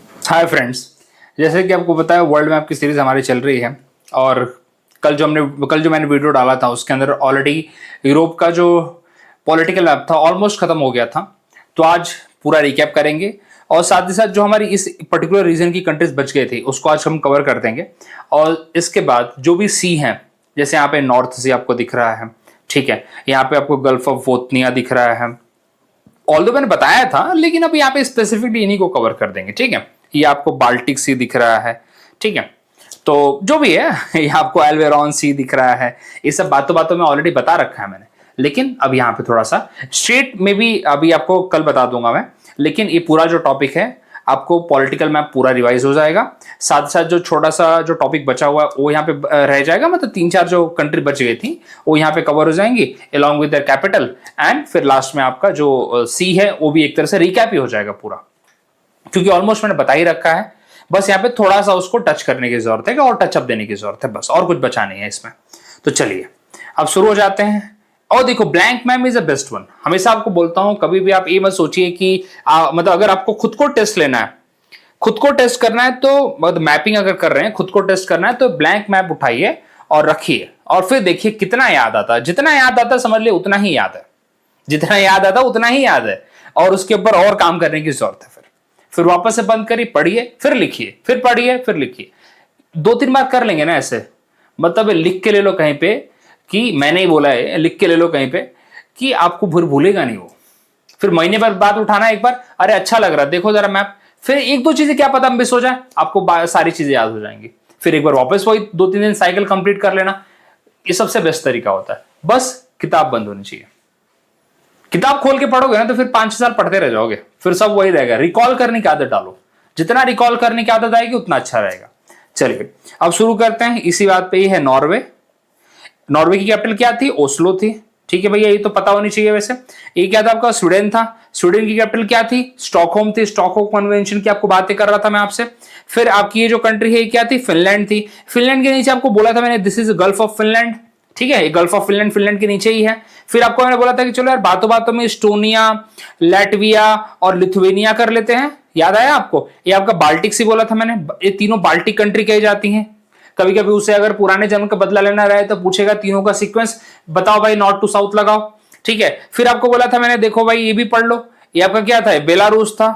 Hi friends, जैसे कि आपको पता है वर्ल्ड मैप की सीरीज हमारी चल रही है और कल जो मैंने वीडियो डाला था उसके अंदर ऑलरेडी यूरोप का जो पॉलिटिकल मैप था ऑलमोस्ट खत्म हो गया था। तो आज पूरा रिकैप करेंगे और साथ ही साथ जो हमारी इस पर्टिकुलर रीजन की कंट्रीज बच गए थे उसको आज हम कवर कर देंगे। और इसके बाद जो भी सी हैं, जैसे यहाँ पे नॉर्थ सी आपको दिख रहा है, ठीक है, यहाँ पे आपको गल्फ ऑफ बोथनिया दिख रहा है। ऑल्दो मैंने बताया था लेकिन अब यहाँ पे स्पेसिफिकली इन्हीं को कवर कर देंगे, ठीक है। ये आपको बाल्टिक सी दिख रहा है, ठीक है। तो जो भी है ये आपको एल्वेरॉन सी दिख रहा है। ये सब बातों बातों में ऑलरेडी बता रखा है मैंने, लेकिन अब यहाँ पे थोड़ा सा स्ट्रेट में भी अभी आपको कल बता दूंगा मैं। लेकिन ये पूरा जो टॉपिक है आपको पॉलिटिकल मैप पूरा रिवाइज हो जाएगा। साथ साथ जो छोटा सा जो टॉपिक बचा हुआ है वो यहाँ पे रह जाएगा, मतलब 3-4 जो कंट्री बच गई थी वो यहाँ पे कवर हो जाएंगी along with their capital. And फिर लास्ट में आपका जो सी है वो भी एक तरह से रिकैप ही हो जाएगा पूरा, क्योंकि ऑलमोस्ट मैंने बता ही रखा है। बस यहाँ पे थोड़ा सा उसको टच करने की जरूरत है और टचअप देने की जरूरत है, बस और कुछ बचा नहीं है इसमें। तो चलिए अब शुरू हो जाते हैं। और देखो, blank map is the best one. हमेशा आपको बोलता हूं, कभी भी आप ये मत सोचिए कि मतलब अगर आपको खुद को टेस्ट लेना है, खुद को टेस्ट करना है, तो मतलब मैपिंग अगर कर रहे हैं, खुद को टेस्ट करना है तो ब्लैंक मैप उठाइए और रखिए और फिर देखिए कितना याद आता है। जितना याद आता है समझ लिया उतना ही याद है, जितना याद आता उतना ही याद है, और उसके ऊपर और काम करने की जरूरत है। फिर वापस से बंद करिए, पढ़िए, फिर लिखिए, फिर पढ़िए, फिर लिखिए। 2-3 बार कर लेंगे ना ऐसे, मतलब लिख के ले लो कहीं पे कि मैंने ही बोला है, लिख के ले लो कहीं पे कि आपको फिर भूलेगा नहीं वो। फिर महीने भर बाद उठाना एक बार, अरे अच्छा लग रहा है देखो जरा मैप, फिर 1-2 चीजें क्या पता मिस हो जाए, आपको सारी चीजें याद हो जाएंगी। फिर एक बार वापस वही 2-3 दिन साइकिल कंप्लीट कर लेना। ये सबसे बेस्ट तरीका होता है। बस किताब बंद होनी चाहिए। किताब खोल के पढ़ोगे ना तो फिर 5-6 साल पढ़ते रह जाओगे, फिर सब वही रहेगा। रिकॉल करने की आदत डालो, जितना रिकॉल करने की आदत आएगी उतना अच्छा रहेगा। चलिए अब शुरू करते हैं इसी बात पे। ही है नॉर्वे। नॉर्वे की कैपिटल क्या थी? ओस्लो थी, ठीक है भैया, ये तो पता होनी चाहिए। वैसे ये क्या था आपका? स्वीडन था। स्वीडन की कैपिटल क्या थी? स्टॉकहोम थी। स्टॉकहोम कन्वेंशन की आपको बातें कर रहा था मैं आपसे। फिर आपकी ये जो कंट्री है क्या थी? फिनलैंड थी। फिनलैंड के नीचे आपको बोला था मैंने, this is gulf of Finland, ठीक है, गल्फ ऑफ फिनलैंड फिनलैंड के नीचे ही है। फिर आपको मैंने बोला था कि चलो यार बातों बातों में एस्टोनिया, लैटविया और लिथुवेनिया कर लेते हैं। याद आया आपको? ये आपका बाल्टिक सी बोला था मैंने, ये तीनों बाल्टिक कंट्री कही जाती हैं। कभी कभी उसे अगर पुराने जन्म का बदला लेना रहे तो पूछेगा तीनों का सीक्वेंस बताओ भाई, नॉर्थ टू साउथ लगाओ, ठीक है। फिर आपको बोला था मैंने, देखो भाई ये भी पढ़ लो, ये आपका क्या था? बेलारूस था,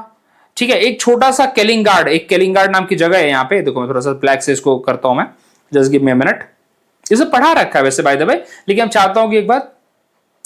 ठीक है। एक छोटा सा केलिंगार्ड, एक केलिंगार्ड नाम की जगह है यहाँ पे। देखो मैं थोड़ा सा ब्लैक से इसको करता हूं मैं, just give me a minute. इसे पढ़ा रखा है वैसे बाय द वे, लेकिन हम चाहता हूं कि एक बार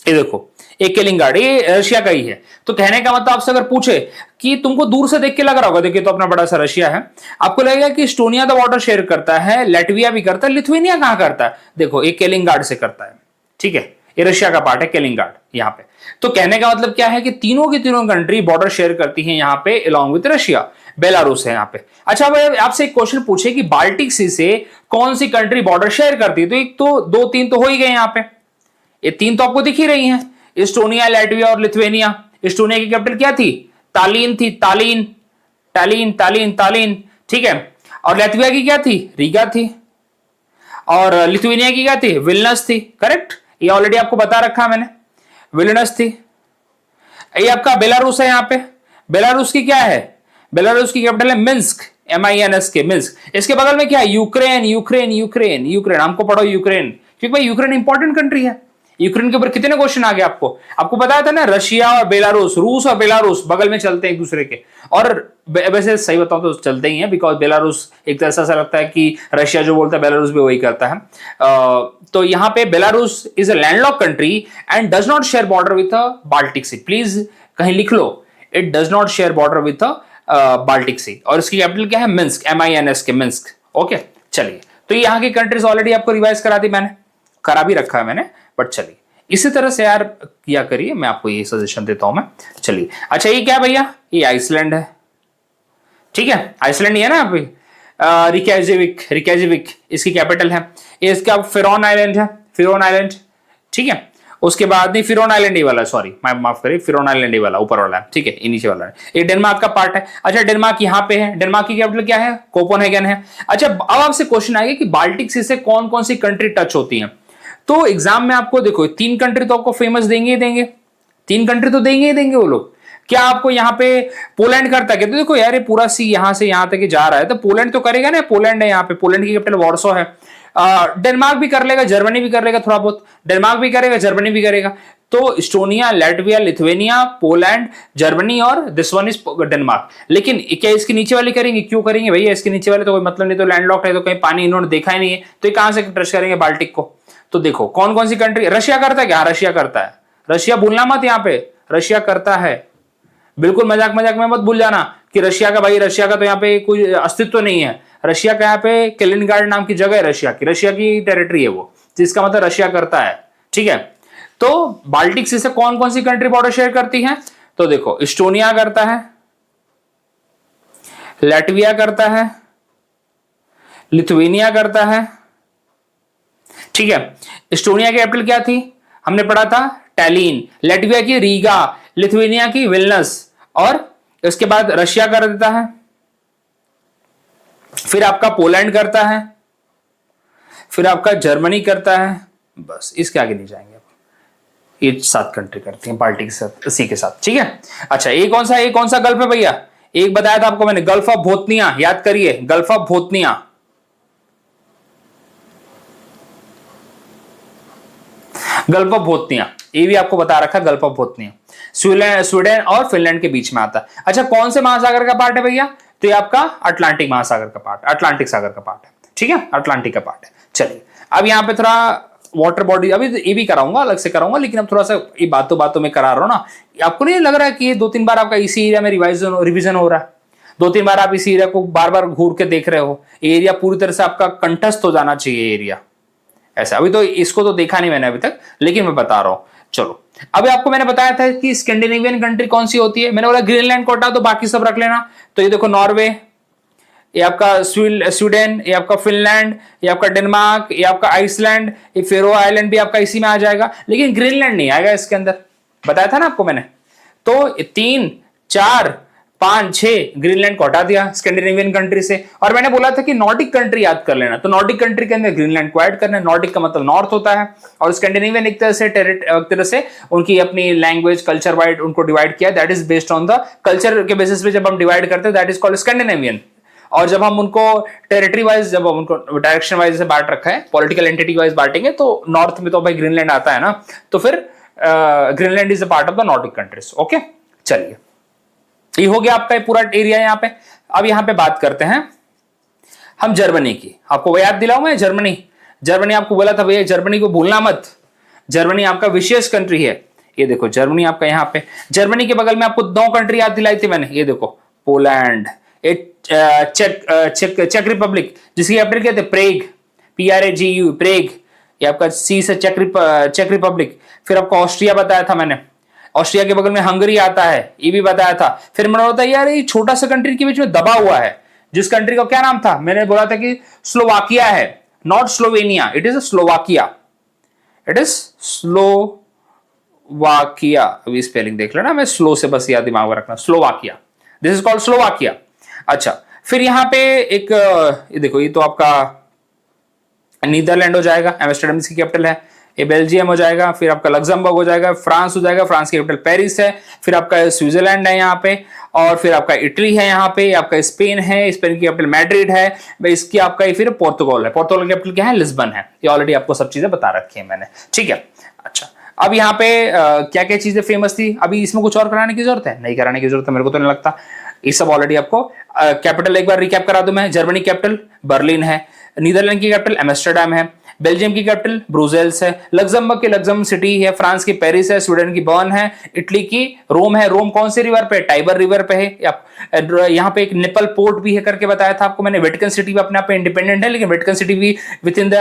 ये देखो, एक केलिंगार्ड, ये रशिया का ही है। तो कहने का मतलब आपसे अगर पूछे कि तुमको दूर से देख के लग रहा होगा, देखिए तो अपना बड़ा सा रशिया है, आपको लगेगा कि एस्टोनिया तो बॉर्डर शेयर करता है, लैटविया भी करता है, लिथुवेनिया कहां करता है? देखो एक केलिंगार्ड से करता है, ठीक है, ये रशिया का पार्ट है केलिंगार्ड यहाँ पे। तो कहने का मतलब क्या है कि तीनों की तीनों कंट्री बॉर्डर शेयर करती है यहाँ पे अलॉन्ग विद रशिया। बेलारूस है यहाँ पे। अच्छा भाई आपसे एक क्वेश्चन पूछे कि बाल्टिक सी से कौन सी कंट्री बॉर्डर शेयर करती है, तो एक तो 2-3 तो हो ही गए यहाँ पे। ये 3 तो आपको दिख ही रही हैं, एस्टोनिया, लैटविया और लिथुवेनिया। एस्टोनिया की कैपिटल क्या थी? तालीन थी, तालीन, तालीन, तालीन, तालीन, ठीक है। और लैटविया की क्या थी? रीगा थी। और लिथुवेनिया की क्या थी? विल्नस थी, करेक्ट। ये ऑलरेडी आपको बता रखा मैंने, विल्नस थी। ये आपका बेलारूस है यहाँ पे। बेलारूस की क्या है? बेलारूस की कैपिटल है मिन्स्क, MINSK, मिन्स्क। इसके बगल में क्या है? Ukraine, Ukraine, Ukraine, Ukraine. हमको पढ़ो यूक्रेन, क्योंकि भाई यूक्रेन इंपॉर्टेंट कंट्री है। यूक्रेन के ऊपर कितने क्वेश्चन आ गए आपको? आपको बताया था ना, रशिया और बेलारूस, रूस और बेलारूस बगल में चलते हैं एक दूसरे के। और वैसे सही बताऊं तो चलते ही हैं, बिकॉज बेलारूस एक तरह से ऐसा लगता है कि रशिया जो बोलता है बेलारूस भी वही करता है। तो यहाँ पे Belarus is a landlocked country and does not share border with Baltic Sea. Please कहीं लिख लो, it does not share border with Baltic Sea. और इसकी कैपिटल क्या है? Minsk, MINSK, Minsk. ओके चलिए, तो यहाँ की कंट्रीज ऑलरेडी आपको रिवाइज करा दी मैंने, करा भी रखा है मैंने, बट चलिए इसी तरह से यार किया करिए, मैं आपको ये सजेशन देता हूं मैं। चलिए अच्छा, ये क्या भैया? ये आइसलैंड है, ठीक है, आइसलैंड ही है ना अभी। रिकैजविक, रिकैजविक इसकी कैपिटल है। ये इसका फेरोन आइलैंड है, फेरोन आइलैंड, ठीक है। उसके बाद नहीं, फिरोन आइलैंड ही वाला, सॉरी माफ करिए, फिरोन आइलैंड ही वाला ऊपर वाला है, ठीक है, ये नीचे वाला है। ये डेनमार्क का पार्ट है। अच्छा डेनमार्क यहाँ पे है, डेनमार्क की कैपिटल क्या है? कोपेनहेगन है। अच्छा अब आपसे क्वेश्चन आएगा कि बाल्टिक सी से कौन कौन सी कंट्री टच होती हैं। तो एग्जाम में आपको देखो 3 कंट्री तो आपको फेमस देंगे ही देंगे, 3 कंट्री तो देंगे ही देंगे वो लोग। क्या आपको यहाँ पे पोलैंड करता है? कहते देखो यार ये पूरा सी यहां से यहां तक जा रहा है, तो पोलैंड तो करेगा ना, पोलैंड है यहाँ पे, पोलैंड की कैपिटल वॉर्सो है। डेनमार्क भी कर लेगा, जर्मनी भी कर लेगा थोड़ा बहुत, डेनमार्क भी करेगा, जर्मनी भी करेगा। तो Estonia, Latvia, Lithuania, Poland, Germany और दिस वन इज डेनमार्क। लेकिन क्या इसके नीचे वाले करेंगे? क्यों करेंगे भैया, इसके नीचे वाले तो कोई मतलब नहीं, तो लैंडलॉक्ड है, तो कहीं पानी इन्होंने देखा ही नहीं है, तो ये कहां से ट्रस्ट करेंगे बाल्टिक को? तो देखो कौन कौन सी कंट्री, रशिया करता है क्या? रशिया करता है, रशिया भूलना मत यहाँ पे, रशिया करता है। बिल्कुल मजाक मजाक में मत भूल जाना कि रशिया का, भाई रशिया का तो यहाँ पे कोई अस्तित्व नहीं है। रशिया का यहाँ पे कैलिनग्राड नाम की जगह है रशिया की टेरिटरी है वो, जिसका मतलब रशिया करता है। ठीक है, तो बाल्टिक सी से कौन कौन सी कंट्री बॉर्डर शेयर करती है? तो देखो इस्टोनिया करता है, लैटविया करता है, लिथुएनिया करता है। ठीक है, इस्टोनिया की कैपिटल क्या थी? हमने पढ़ा था टैलिन, लैटविया की रीगा, लिथुएनिया की विल्नस, और इसके बाद रशिया कर देता है, फिर आपका पोलैंड करता है, फिर आपका जर्मनी करता है। बस इसके आगे नहीं जाएंगे, ये 7 कंट्री करती हैं बाल्टिक सी के साथ। ठीक है, अच्छा ये कौन सा गल्फ है भैया? एक बताया था आपको मैंने, गल्फ ऑफ बोथनिया, याद करिए, gulf of Bothnia. Gulf of Bothnia, ये भी आपको बता रखा, गल्फ ऑफ बोथनिया स्वीडन और फिनलैंड के बीच में आता है। अच्छा कौन से महासागर का पार्ट है भैया? तो ये आपका अटलांटिक महासागर का पार्ट, अटलांटिक सागर का पार्ट है। ठीक है, अटलांटिक का पार्ट है। चलिए अब यहाँ पे थोड़ा वाटर बॉडी, अभी ये भी कराऊंगा, अलग से कराऊंगा, लेकिन अब थोड़ा सा ये बातों में करा रहा हूं ना। आपको नहीं लग रहा है कि ये 2-3 बार आपका इसी एरिया में रिविजन हो रहा है? 2-3 बार आप इसी एरिया को बार बार घूर के देख रहे हो। एरिया पूरी तरह से आपका कंठस्थ हो जाना चाहिए एरिया, ऐसा। अभी तो इसको तो देखा नहीं मैंने अभी तक, लेकिन मैं बता रहा हूं। चलो अभी आपको मैंने बताया था कि स्कैंडिनेवियन कंट्री कौन सी होती है, मैंने बोला ग्रीनलैंड को हटा दो, बाकी सब रख लेना। तो ये देखो नॉर्वे, ये आपका स्वीडन, ये आपका फिनलैंड, ये आपका डेनमार्क, ये आपका आइसलैंड, ये फेरो आइलैंड भी आपका इसी में आ जाएगा, लेकिन ग्रीनलैंड नहीं आएगा इसके अंदर, बताया था ना आपको मैंने। तो 3, 4, 5, 6 ग्रीनलैंड को हटा दिया स्कैंडिनेवियन कंट्री से। और मैंने बोला था कि नॉर्डिक कंट्री याद कर लेना, तो नॉर्डिक कंट्री के अंदर ग्रीनलैंड को ऐड करना है। नॉर्डिक का मतलब नॉर्थ होता है, और स्कैंडिनेवियन एक तरह से उनकी अपनी लैंग्वेज कल्चर वाइड उनको डिवाइड किया, that is based on the culture के बेसिस पे जब हम डिवाइड करते हैं, दैट इज कॉल्ड स्कैंडिनेवियन। और जब हम उनको टेरिटरी वाइज, जब हम उनको डायरेक्शन वाइज से बांट रखा है, पॉलिटिकल एंटिटी वाइज बांटेंगे, तो नॉर्थ में तो भाई ग्रीनलैंड आता है ना, तो फिर Greenland is a part of the Nordic countries. Okay, चलिए ये हो गया आपका ये पूरा एरिया यहाँ पे। अब यहाँ पे बात करते हैं हम जर्मनी की। आपको याद दिलाऊं मैं, जर्मनी आपको बोला था भैया, जर्मनी को भूलना मत, जर्मनी आपका विशेष कंट्री है। ये देखो जर्मनी आपका यहाँ पे, जर्मनी के बगल में आपको 2 कंट्री याद दिलाई थी मैंने, ये देखो पोलैंड, चेक रिपब्लिक, जिसकी कैपिटल क्या थे? प्रेग, PRAGU, प्रेग, ये आपका सी से चेक रिपब्लिक। फिर आपको ऑस्ट्रिया बताया था मैंने, ऑस्ट्रिया के बगल में हंगरी आता है, ये भी बताया था। फिर मैंने बोला था यार ये छोटा सा कंट्री के बीच में दबा हुआ है, जिस कंट्री का क्या नाम था? मैंने बोला था कि स्लोवाकिया है, not Slovenia, it is Slovakia, it is Slovakia. अभी स्पेलिंग देख लेना, मैं स्लो से बस याद दिमाग में रखना, Slovakia, this is called Slovakia. अच्छा फिर यहाँ पे एक ये देखो, ये तो आपका नीदरलैंड हो जाएगा, एम्स्टर्डम इसकी कैपिटल है। ये बेल्जियम हो जाएगा, फिर आपका लग्जमबर्ग हो जाएगा, फ्रांस हो जाएगा, फ्रांस की कैपिटल पेरिस है। फिर आपका स्विट्जरलैंड है यहाँ पे, और फिर आपका इटली है यहाँ पे, आपका स्पेन है, स्पेन की कैपिटल मैड्रिड है। इसकी आपका फिर पोर्तुगाल है, पोर्तुगाल की कैपिटल क्या है? लिस्बन है। ये ऑलरेडी आपको सब चीजें बता रखी है मैंने, ठीक है। अच्छा अब यहाँ पे क्या क्या चीजें फेमस थी? अभी इसमें कुछ और कराने की जरूरत है? नहीं कराने की जरूरत है, मेरे को तो नहीं लगता। ये सब ऑलरेडी आपको कैपिटल एक बार रिकैप करा दूं मैं। जर्मनी कैपिटल बर्लिन है, नीदरलैंड की कैपिटल एम्स्टर्डम है, बेल्जियम की कैपिटल ब्रुसेल्स है, लग्जमबर्ग की लग्जम सिटी है, फ्रांस की पेरिस है, स्वीडन की बर्न है, इटली की रोम है। रोम कौन से रिवर पे? टाइबर रिवर पे है। यहाँ पे एक निपल पोर्ट भी है करके बताया था आपको मैंने। वेटिकन सिटी भी अपने आप पे इंडिपेंडेंट है, लेकिन वेटिकन सिटी भी विद इन द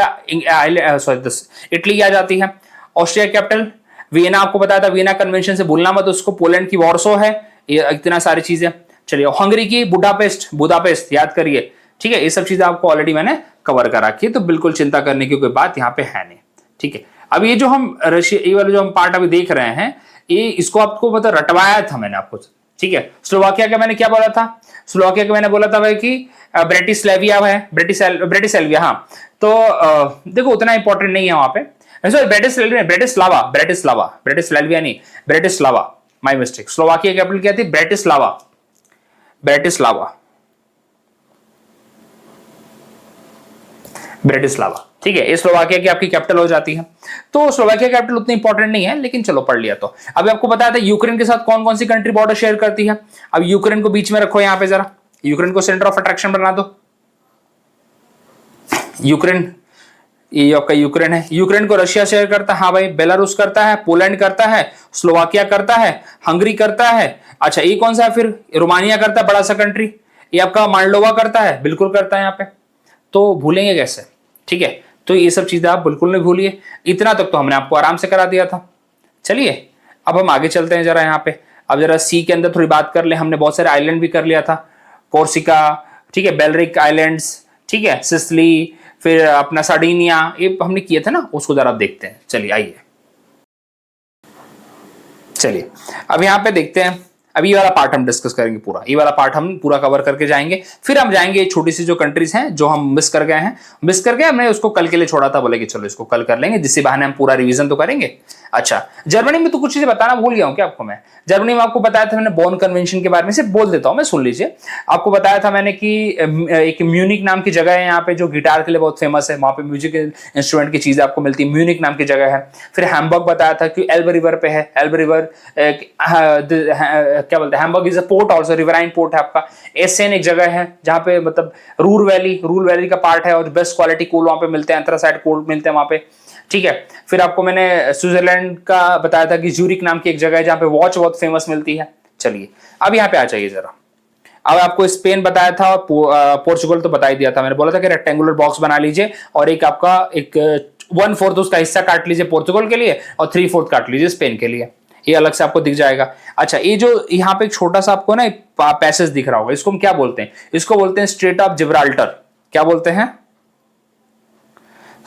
इटली आ जाती है। ऑस्ट्रिया कैपिटल वियना, आपको बताया था, वियना कन्वेंशन से भूलना मत उसको। पोलैंड की वॉर्सो है, ये इतना सारी चीजें। चलिए हंगरी की बुडापेस्ट याद करिए, ठीक है। ये सब चीजें आपको ऑलरेडी मैंने कवर करा रखी है, तो बिल्कुल चिंता करने की कोई बात यहाँ पे है नहीं, ठीक है। अब ये जो हम रशिया, ये वाला जो हम पार्ट अभी देख रहे हैं, ये इसको आपको मतलब रटवाया था मैंने आपको, ठीक है। स्लोवाकिया का मैंने क्या बोला था? स्लोवाकिया का मैंने बोला था भाई कि ब्रेटिस्लाविया है, ब्रेटिस्लाविया, हाँ। तो देखो उतना इंपॉर्टेंट नहीं है वहां पे, ब्रेटिस्लाविया नहीं, ब्रेटिस्लावा, माय मिस्टेक, स्लोवाकिया कैपिटल क्या थी? ब्रेटिस्लावा, ब्रेटिस्लावा, ब्रेटिस्लावा, ठीक है। ये स्लोवाकिया की आपकी कैपिटल हो जाती है। तो स्लोवाकिया कैपिटल उतनी इंपॉर्टेंट नहीं है, लेकिन चलो पढ़ लिया। तो अभी आपको बताया था यूक्रेन के साथ कौन कौन सी कंट्री बॉर्डर शेयर करती है। अब यूक्रेन को बीच में रखो, यहां पे जरा यूक्रेन को सेंटर ऑफ अट्रैक्शन बना दो। यूक्रेन, ये आपका यूक्रेन है। यूक्रेन को रशिया शेयर करता है, हाँ भाई। बेलारूस करता है, पोलैंड करता है, स्लोवाकिया करता है, हंगरी करता है। अच्छा ये कौन सा है फिर? रोमानिया करता है, बड़ा सा कंट्री। ये आपका माल्डोवा करता है, बिल्कुल करता है यहाँ पे। तो भूलेंगे कैसे? ठीक है, तो ये सब चीजें आप बिल्कुल नहीं भूलिए। इतना तक तो हमने आपको आराम से करा दिया था। चलिए अब हम आगे चलते हैं जरा यहाँ पे। अब जरा सी के अंदर थोड़ी बात कर ले। हमने बहुत सारे आइलैंड भी कर लिया था, कोर्सिका, ठीक है, बेलरिक आइलैंड्स, ठीक है, सिसली, फिर अपना सार्डिनिया, ये हमने किए थे ना, उसको जरा देखते हैं। चलिए आइए, चलिए अब यहाँ पे देखते हैं। अभी ये वाला पार्ट हम डिस्कस करेंगे पूरा, ये वाला पार्ट हम पूरा कवर करके जाएंगे। फिर हम जाएंगे छोटी सी जो कंट्रीज हैं जो हम मिस कर गए हैं, मिस करके हमने उसको कल के लिए छोड़ा था, बोले कि चलो इसको कल कर लेंगे, जिससे बहाने हम पूरा रिवीजन तो करेंगे। अच्छा, जर्मनी में तो कुछ चीजें बताना भूल गया हूं क्या आपको मैं? जर्मनी में आपको बताया था मैंने बॉन कन्वेंशन के बारे में, सिर्फ बोल देता हूं मैं, सुन लीजिए। आपको बताया था मैंने कि एक म्यूनिक नाम की जगह है यहाँ पे जो गिटार के लिए बहुत फेमस है, वहां पे म्यूजिक इंस्ट्रूमेंट की चीजें आपको मिलती है, म्यूनिक नाम की जगह है। फिर हैम्बर्ग बताया था कि एल्ब रिवर पे है, एल्ब रिवर क्या बोलते हैं, Hamburg is a port also, riverine port है आपका। एसेन एक जगह है जहां पे मतलब रूर वैली का पार्ट है और बेस्ट क्वालिटी कोल वहां पे मिलते हैं, एंथ्रासाइट कोल मिलते हैं वहां पे, ठीक है। फिर आपको मैंने स्विट्जरलैंड का बताया था कि ज्यूरिक नाम की एक जगह है जहां पे वॉच बहुत फेमस मिलती है। चलिए अब यहाँ पे आ जाइए जरा। अब आपको स्पेन बताया था और पोर्चुगल तो बता ही दिया था, मैंने बोला था कि रेक्टेंगुलर बॉक्स बना लीजिए और एक आपका एक 1/4 उसका हिस्सा काट लीजिए पोर्चुगल के लिए और 3/4 काट लीजिए स्पेन के लिए, ये अलग से आपको दिख जाएगा। अच्छा, ये जो यहाँ पे एक छोटा सा आपको ना पैसेज दिख रहा होगा, इसको हम क्या बोलते हैं? इसको बोलते हैं स्ट्रेट ऑफ जिब्राल्टर। क्या बोलते हैं?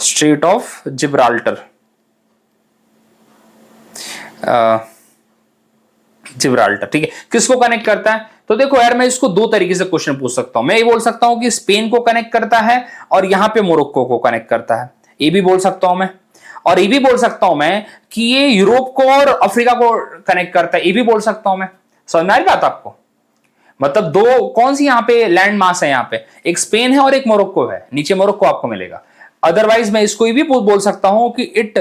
स्ट्रेट ऑफ जिब्राल्टर, जिब्राल्टर, ठीक है। किसको कनेक्ट करता है? तो देखो यार, मैं इसको दो तरीके से क्वेश्चन पूछ सकता हूं। मैं ये बोल सकता हूं कि स्पेन को कनेक्ट करता है और यहां पे मोरक्को को कनेक्ट करता है, ये भी बोल सकता हूं मैं। और ये भी बोल सकता हूं मैं कि ये यूरोप को और अफ्रीका को कनेक्ट करता है, ये भी बोल सकता हूं मैं। समझ में आ रही बात आपको? मतलब दो कौन सी यहाँ पे लैंड मास है, यहाँ पे एक स्पेन है और एक मोरक्को है, नीचे मोरक्को आपको मिलेगा। अदरवाइज मैं इसको भी बोल सकता हूं कि it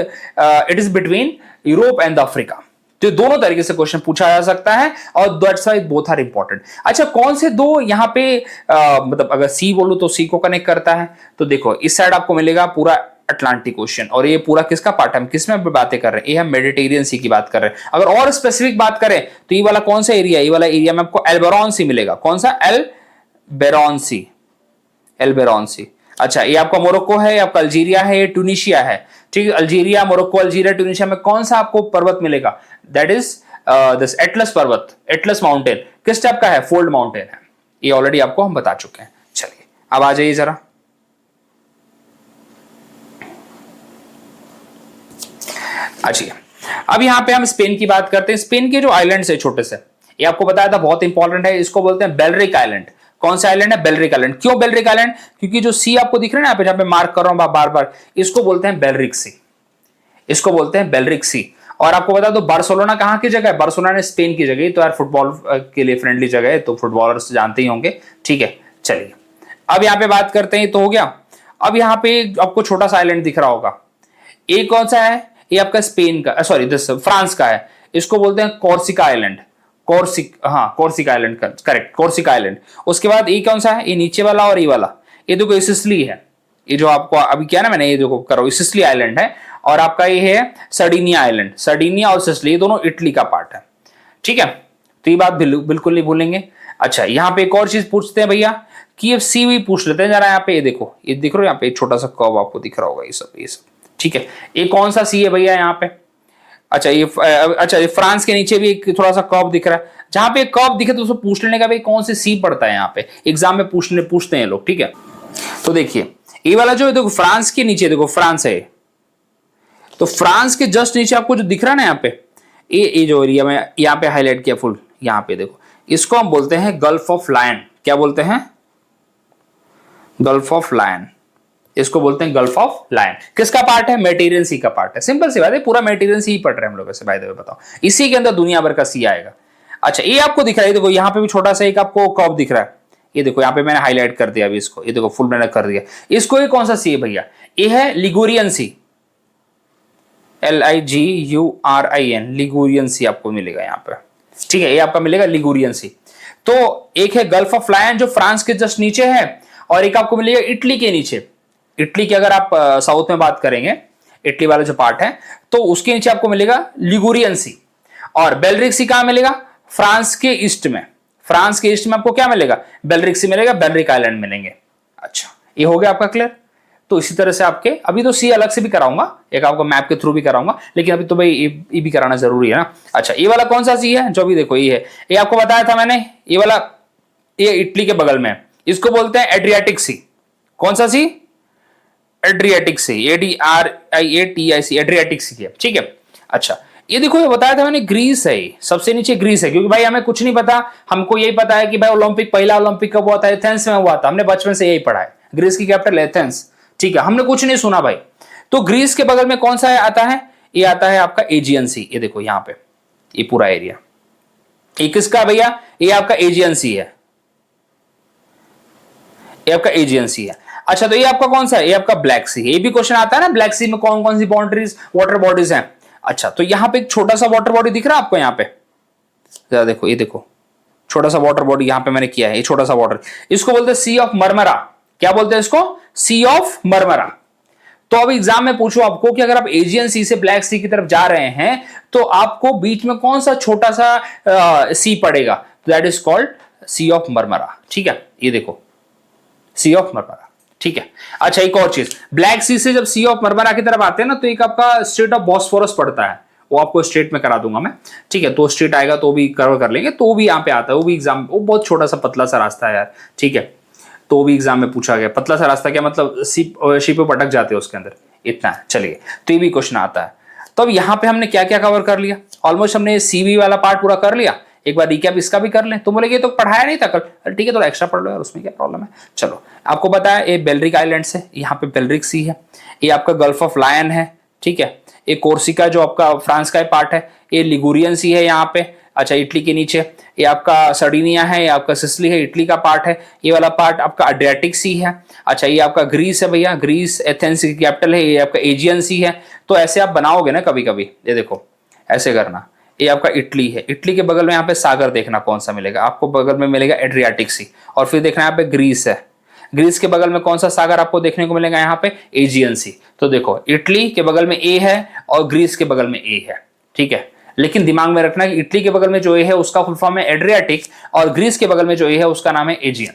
is between Europe and Africa. तो दोनों तरीके से क्वेश्चन पूछा जा सकता है और that's why both are important. अच्छा, कौन से दो यहाँ पे मतलब अगर सी बोलूं तो सी को कनेक्ट करता है, तो देखो इस साइड आपको मिलेगा पूरा अटलांटिक ओशन, और ये पूरा किसका पार्ट है? हम किस में बातें कर रहे हैं? ये हम मेडिटेरियन सी की बात कर रहे हैं। अगर और स्पेसिफिक बात करें तो ये वाला कौन सा एरिया? ये वाला एरिया में आपको एल्बेरॉन सी मिलेगा। कौन सा? एल्बेरॉन सी, एल्बेरॉन सी। अच्छा, ये आपका मोरक्को है, ये आपका अल्जीरिया है, ये ट्यूनिशिया है, ठीक है। अल्जीरिया, मोरक्को, अल्जीरिया, ट्यूनिशिया में कौन सा आपको पर्वत मिलेगा? दैट इज दिस एटलस पर्वत, एटलस माउंटेन। किस टाइप का है? फोल्ड माउंटेन है। ये ऑलरेडी आपको हम बता चुके हैं। चलिए अब आ जाइए जरा। अच्छा, अब यहां पे हम स्पेन की बात करते हैं। स्पेन के जो आइलैंड्स है छोटे से, ये आपको बताया था बहुत इंपॉर्टेंट है, इसको बोलते हैं बेलरिक आइलैंड। कौन सा आइलैंड है? बेलरिक आइलैंड। क्यों बेलरिक आइलैंड? क्योंकि जो सी आपको दिख रहा है ना यहाँ पे, जहां पे मार्क कर रहा हूं बार बार, इसको बोलते हैं बेलरिक सी, इसको बोलते हैं बेलरिक सी। और आपको बता दो बार्सिलोना कहां की जगह है? बार्सिलोना स्पेन की जगह, तो यार फुटबॉल के लिए फ्रेंडली जगह है, तो फुटबॉलर्स जानते ही होंगे, ठीक है। चलिए अब यहाँ पे बात करते हैं, तो हो गया। अब यहाँ पे आपको छोटा सा आइलैंड दिख रहा होगा, ये कौन सा है? ये आपका स्पेन का, सॉरी दिस फ्रांस का है। इसको बोलते हैं Corsica island, Corsica island, correct, Corsica island. उसके बाद ये कौन सा है? ये नीचे वाला और ये वाला, ये देखो सिसिली है। ये जो आपको अभी क्या ना मैंने ये देखो करो, सिसिली आइलैंड है। और आपका ये है सर्डिनिया आइलैंड, सर्डिनिया और सिसिली, ये दोनों इटली का पार्ट है, ठीक है। तो ये बात बिल्कुल नहीं भूलेंगे। अच्छा, यहाँ पे एक और चीज पूछते हैं भैया कि ये सी भी पूछ लेते हैं जरा। यहाँ पे ये देखो, ये दिख रहा है, यहाँ पे छोटा सा कर्व आपको दिख रहा होगा, ये सब, ठीक है। ये कौन सा सी है भैया यहाँ पे? अच्छा, ये फ्रांस के नीचे भी एक थोड़ा सा कर्व दिख रहा है। जहां पे कर्व दिखे तो उसको पूछ लेने का भाई कौन से सी पड़ता है, यहाँ पे एग्जाम में पूछते हैं लोग, ठीक है। तो देखिए ये वाला जो है, देखो फ्रांस के नीचे देखो, फ्रांस है, तो फ्रांस के जस्ट नीचे आपको जो दिख रहा है ना यहाँ पे, ये जो एरिया में यहाँ पे हाईलाइट किया फुल, यहाँ पे देखो, इसको हम बोलते हैं गल्फ ऑफ लायन। क्या बोलते हैं? Gulf of Lion. इसको बोलते हैं गल्फ ऑफ लायन। किसका पार्ट है? मेडिटेरियन सी का पार्ट है। सिंपल सी बात है, पूरा मेडिटेरियन सी ही पढ़ रहे हैं हम लोग। ऐसे बाय द वे बताओ, इसी के अंदर दुनिया भर का सी आएगा। अच्छा, ये आपको दिख रहा है, देखो यहाँ पे भी छोटा सा एक आपको कर्व दिख रहा है, ये देखो यहाँ पे मैंने हाईलाइट कर दिया अभी इसको, ये देखो फुल मैंने कर दिया इसको। ये कौन सा सी है भैया? ये है लिगुरियन सी, LIGURIN, लिगुरियन सी आपको मिलेगा यहाँ पे, ठीक है, ये आपका मिलेगा लिगुरियन सी। तो एक है गल्फ ऑफ लायन जो फ्रांस के जस्ट नीचे है, और एक आपको मिलेगा इटली के नीचे। इटली की अगर आप साउथ में बात करेंगे, इटली वाला जो पार्ट है, तो उसके नीचे आपको मिलेगा लिगुरियन सी। और बेलरिक सी कहां मिलेगा? फ्रांस के ईस्ट में। फ्रांस के ईस्ट में आपको क्या मिलेगा? बेलरिक सी मिलेगा, बेलरिक आइलैंड मिलेंगे। अच्छा, ये हो गया आपका क्लियर। तो इसी तरह से आपके अभी तो सी अलग से भी कराऊंगा, एक आपको मैप के थ्रू भी कराऊंगा, लेकिन अभी तो भाई ये भी कराना जरूरी है ना। अच्छा, ये वाला कौन सा सी है? जो भी देखो ये है, ये आपको बताया था मैंने, ये वाला, ये इटली के बगल में, इसको बोलते हैं एड्रियाटिक सी। कौन सा सी? एड्रियाटिक सी, ADRIATIC, एड्रियाटिक सी है, ठीक है। अच्छा, ये देखो, ये बताया था मैंने, ग्रीस है, सबसे नीचे ग्रीस है, क्योंकि भाई हमें कुछ नहीं पता, हमको यही पता है कि भाई ओलंपिक, पहला ओलंपिक कब हुआ था? एथेंस में हुआ था, हमने बचपन से यही पढ़ा है, ग्रीस की कैपिटल एथेंस, ठीक है, हमने कुछ नहीं सुना भाई। तो ग्रीस के बगल में कौन सा आता है? ये आता है आपका एजियन सी। ये देखो यहाँ पे, ये पूरा एरिया, ये किसका भैया? ये आपका एजियन सी है, ये आपका एजियन सी है। अच्छा, तो ये आपका कौन सा है? ये आपका ब्लैक सी है। ये भी क्वेश्चन आता है ना, ब्लैक सी में कौन कौन सी बाउंड्रीज, वाटर बॉडीज हैं। अच्छा, तो यहाँ पे एक छोटा सा वाटर बॉडी दिख रहा है आपको, यहाँ पे जरा देखो, ये देखो छोटा सा वाटर बॉडी यहाँ पे मैंने किया है, ये छोटा सा वाटर, इसको बोलते हैं सी ऑफ मरमरा। क्या बोलते हैं इसको? सी ऑफ मरमरा। तो अब एग्जाम में पूछो आपको कि अगर आप एजियन सी से ब्लैक सी की तरफ जा रहे हैं, तो आपको बीच में कौन सा छोटा सा सी पड़ेगा? That is called Sea of Marmara, ठीक है, ये देखो सी ऑफ मरमरा, ठीक है। अच्छा, एक और चीज, ब्लैक सी से जब सी ऑफ मरमरा की तरफ आते हैं ना, तो एक आपका स्ट्रेट ऑफ बॉस्फोरस पड़ता है, वो आपको स्ट्रेट में करा दूंगा मैं, ठीक है। तो स्ट्रेट आएगा तो भी कवर कर लेंगे, तो भी यहाँ पे आता है, वो भी एग्जाम, वो बहुत छोटा सा पतला सा रास्ता है यार, ठीक है, तो भी एग्जाम में पूछा गया। पतला सा रास्ता क्या मतलब? शिप पे पटक जाते हैं उसके अंदर, इतना है। चलिए, तो ये भी क्वेश्चन आता है। तो अब यहाँ पे हमने क्या क्या कवर कर लिया? ऑलमोस्ट हमने सीवी वाला पार्ट पूरा कर लिया। एक बार रिकैप इसका भी कर लें। तो बोले ये तो पढ़ाया नहीं था कल, ठीक है, तो एक्स्ट्रा पढ़ लो यार, उसमें क्या प्रॉब्लम है। चलो, आपको पता है ये बेलरिक आइलैंड से, यहाँ पे बेलरिक सी है, ये आपका गल्फ ऑफ लायन है, ठीक है, ये कोर्सिका जो आपका फ्रांस का पार्ट है, ये लिगुरियन सी है यहाँ पे। अच्छा, इटली के नीचे ये आपका सर्डिनिया है, ये आपका सिसिली है, इटली का पार्ट है। ये वाला पार्ट आपका एड्रियाटिक सी है। अच्छा, ये आपका ग्रीस है भैया, ग्रीस एथेंस की कैपिटल है, ये आपका एजियन सी है। तो ऐसे आप बनाओगे ना कभी कभी, ये देखो ऐसे करना, ये आपका इटली है, इटली के बगल में यहाँ पे सागर देखना कौन सा मिलेगा आपको, बगल में मिलेगा एड्रियाटिक सी। और फिर देखना यहाँ पे ग्रीस है, ग्रीस के बगल में कौन सा सागर आपको देखने को मिलेगा? यहाँ पे एजियन सी। तो देखो, इटली के बगल में ए है और ग्रीस के बगल में ए है, ठीक है। लेकिन दिमाग में रखना कि इटली के बगल में जो ए है उसका फुल फॉर्म है एड्रियाटिक, और ग्रीस के बगल में जो ए है उसका नाम है एजियन,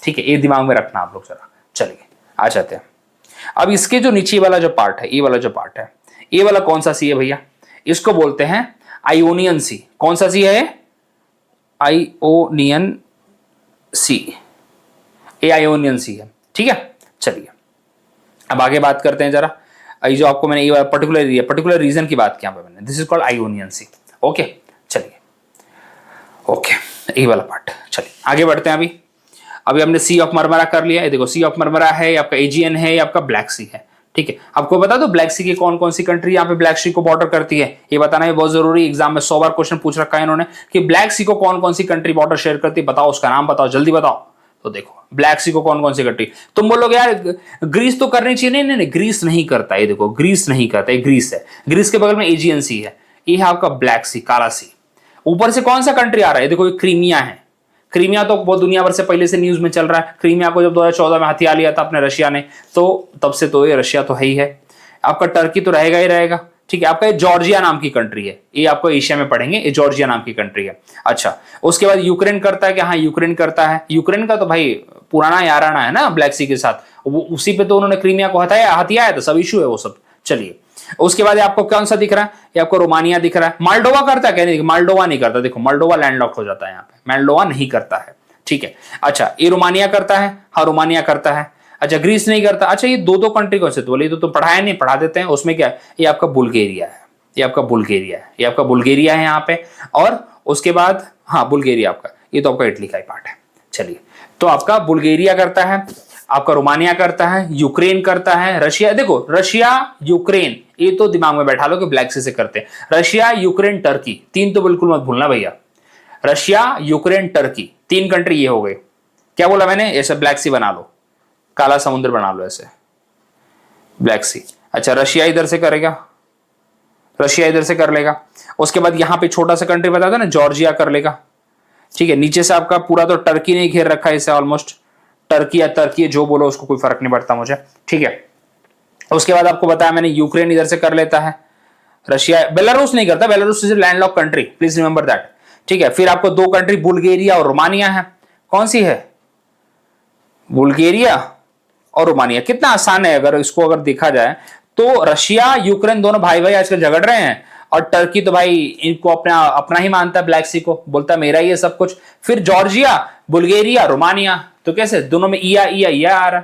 ठीक है, ये दिमाग में रखना आप लोग जरा। चलिए, आ जाते हैं अब इसके जो नीचे वाला जो पार्ट है, ये वाला जो पार्ट है, ये वाला कौन सा सी है भैया? इसको बोलते हैं आयोनियन सी। कौन सा सी है? आयोनियन सी, ये आयोनियन सी है, ठीक है। चलिए, अब आगे बात करते हैं जरा। ये जो आपको मैंने ये पर्टिकुलर रीजन की बात किया मैंने, this is called Ionian Sea. Okay, चलिए, ओके, ये वाला पार्ट। चलिए आगे बढ़ते हैं। अभी हमने सी ऑफ मरमरा कर लिया। ये देखो, सी ऑफ मरमरा है, आपका एजियन है, ये आपका ब्लैक सी है, ठीक है। आपको बता दो ब्लैक सी की कौन कौन सी कंट्री यहाँ पे ब्लैक सी को बॉर्डर करती है, ये बताना भी बहुत जरूरी। एग्जाम में 100 बार क्वेश्चन पूछ रखा है इन्होंने कि ब्लैक सी को कौन कौन सी कंट्री बॉर्डर शेयर करती है, बताओ उसका नाम बताओ, जल्दी बताओ। तो देखो, ब्लैक सी को कौन कौन सी कंट्री, तुम बोलोगे यार ग्रीस तो करनी चाहिए, नहीं नहीं, ग्रीस नहीं करता। ये देखो, ग्रीस नहीं करता, ये ग्रीस है, ग्रीस के बगल में एजियन सी है, ये है आपका ब्लैक सी, काला सी। ऊपर से कौन सा कंट्री आ रहा है? देखो, ये क्रीमिया है। क्रीमिया तो बहुत दुनिया भर से पहले से न्यूज में चल रहा है। क्रीमिया को जब 2014 में हथिया लिया था अपने रशिया ने, तो तब से तो ये रशिया तो है ही है। आपका टर्की तो रहेगा ही रहेगा, ठीक है। आपका ये जॉर्जिया नाम की कंट्री है, ये आपको एशिया में पढ़ेंगे, ये जॉर्जिया नाम की कंट्री है। अच्छा, उसके बाद यूक्रेन करता है क्या? हाँ, यूक्रेन करता है। यूक्रेन का तो भाई पुराना याराना है ना ब्लैक सी के साथ, वो उसी पे तो उन्होंने क्रीमिया को हथियाया था, सब इशू है वो सब। चलिए, उसके बाद आपको कौन सा दिख रहा है? ये आपको रोमानिया दिख रहा है। माल्डोवा करता है क्या? नहीं, माल्डोवा नहीं करता। देखो, माल्डोवा लैंडलॉक्ड हो जाता है यहाँ पे, माल्डोवा नहीं करता है, ठीक है। अच्छा, ये रोमानिया करता है, हाँ रोमानिया करता है। अच्छा, ग्रीस नहीं करता। अच्छा, ये दो कंट्री कौन से? तो बोले ये तो पढ़ाया नहीं, पढ़ा देते हैं। उसमें क्या है? ये आपका बुल्गारिया है, ये आपका बुल्गारिया है, ये आपका बुल्गारिया है यहाँ पे। और उसके बाद हाँ, बुल्गारिया आपका, ये तो आपका इटली का ही पार्ट है। चलिए, तो आपका बुल्गारिया करता है। आपका रोमानिया करता है, यूक्रेन करता है, रशिया, देखो रशिया यूक्रेन ये तो दिमाग में बैठा लो कि ब्लैक सी से करते हैं, रशिया यूक्रेन टर्की, तीन तो बिल्कुल मत भूलना भैया, रशिया यूक्रेन टर्की तीन कंट्री ये हो गए। क्या बोला मैंने, ऐसे ब्लैक सी बना लो, काला समुद्र बना लो ऐसे ब्लैक सी। अच्छा रशिया इधर से करेगा, रशिया इधर से कर लेगा, उसके बाद यहां पे छोटा सा कंट्री बता था ना जॉर्जिया कर लेगा, ठीक है। नीचे से आपका पूरा तो टर्की ने घेर रखा है इसे, ऑलमोस्ट टर्की या तर्की जो बोलो उसको कोई फर्क नहीं पड़ता मुझे, ठीक है। उसके बाद आपको बताया मैंने यूक्रेन इधर से कर लेता है, रशिया, बेलारूस नहीं करता, Belarus is landlocked country, please remember that, ठीक है। फिर आपको दो कंट्री बुल्गारिया और रोमानिया है, कौन सी है, बुल्गारिया और रोमानिया। कितना आसान है अगर इसको अगर देखा जाए तो, रशिया यूक्रेन दोनों भाई भाई आजकल झगड़ रहे हैं, और टर्की तो भाई इनको अपना अपना ही मानता है, ब्लैक सी को बोलता है मेरा ही है सब कुछ। फिर जॉर्जिया बुल्गारिया रोमानिया, तो कैसे दोनों में ईया ईया ईया आ रहा,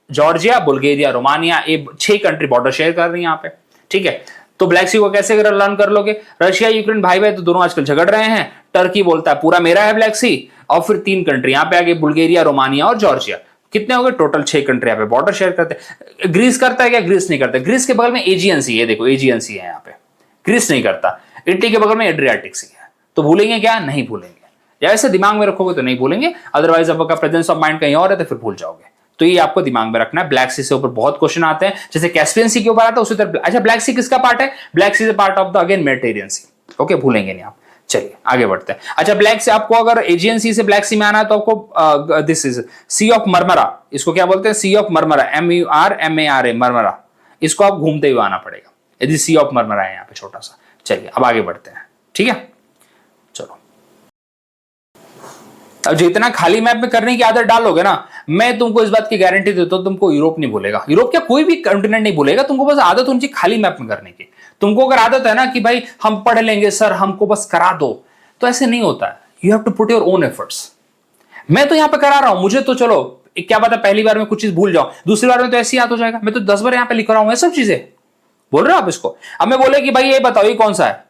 जॉर्जिया बुल्गारिया रोमानिया, ये 6 कंट्री बॉर्डर शेयर कर रही है यहाँ पे, ठीक है। तो ब्लैक सी को कैसे लर्न कर लोगे, रशिया यूक्रेन भाई भाई तो दोनों आजकल झगड़ रहे हैं, टर्की बोलता है पूरा मेरा है ब्लैक सी, और फिर 3 कंट्री यहाँ पे आगे बुल्गारिया रोमानिया और जॉर्जिया, कितने हो गए टोटल 6 कंट्री यहाँ पे बॉर्डर शेयर करते हैं। ग्रीस करता है क्या, ग्रीस नहीं करता, ग्रीस के बगल में एजियन सी है, देखो एजियन सी है यहाँ पे, ग्रीस नहीं करता। इटली के बगल में एड्रियाटिक सी है, तो भूलेंगे क्या, नहीं भूलेंगे, या ऐसे दिमाग में रखोगे तो नहीं भूलेंगे, अदरवाइज आपका प्रेजेंस ऑफ माइंड कहीं और है तो फिर भूल जाओगे। तो ये आपको दिमाग में रखना है। ब्लैक सी से ऊपर बहुत क्वेश्चन आते हैं, जैसे कैस्पियन सी के ऊपर आता है उसी तरह। अच्छा ब्लैक सी किसका पार्ट है, Black Sea part of the again Mediterranean Sea, okay भूलेंगे नहीं आप। चलिए आगे बढ़ते हैं। अच्छा ब्लैक से आपको अगर एजियन सी से ब्लैक सी में आना है तो आपको this is Sea of Marmara, इसको क्या बोलते हैं, Sea of Marmara, MURMARA Marmara, इसको आप घूमते हुए आना पड़ेगा यदि सी ऑफ मरमरा है यहाँ पे छोटा सा। चलिए अब आगे बढ़ते हैं, ठीक है। चलो अब जितना खाली मैप में करने की आदत डालोगे ना, मैं तुमको इस बात की गारंटी देता हूं तुमको यूरोप नहीं भूलेगा, यूरोप क्या कोई भी कंटिनेंट नहीं भूलेगा, तुमको बस आदत होनी चाहिए खाली मैप में करने की। तुमको अगर आदत है ना कि भाई हम पढ़ लेंगे सर हमको बस करा दो, तो ऐसे नहीं होता है, you have to put your own efforts. मैं तो यहां पे करा रहा हूं, मुझे तो चलो क्या पता पहली बार में कुछ चीज भूल जाओ, दूसरी बार में तो ऐसे याद हो जाएगा, मैं तो 10 बार यहां पे लिख रहा हूं ये सब चीजें, बोल रहे हो आप इसको। अब मैं बोले कि भाई ये बताओ ये कौन सा है,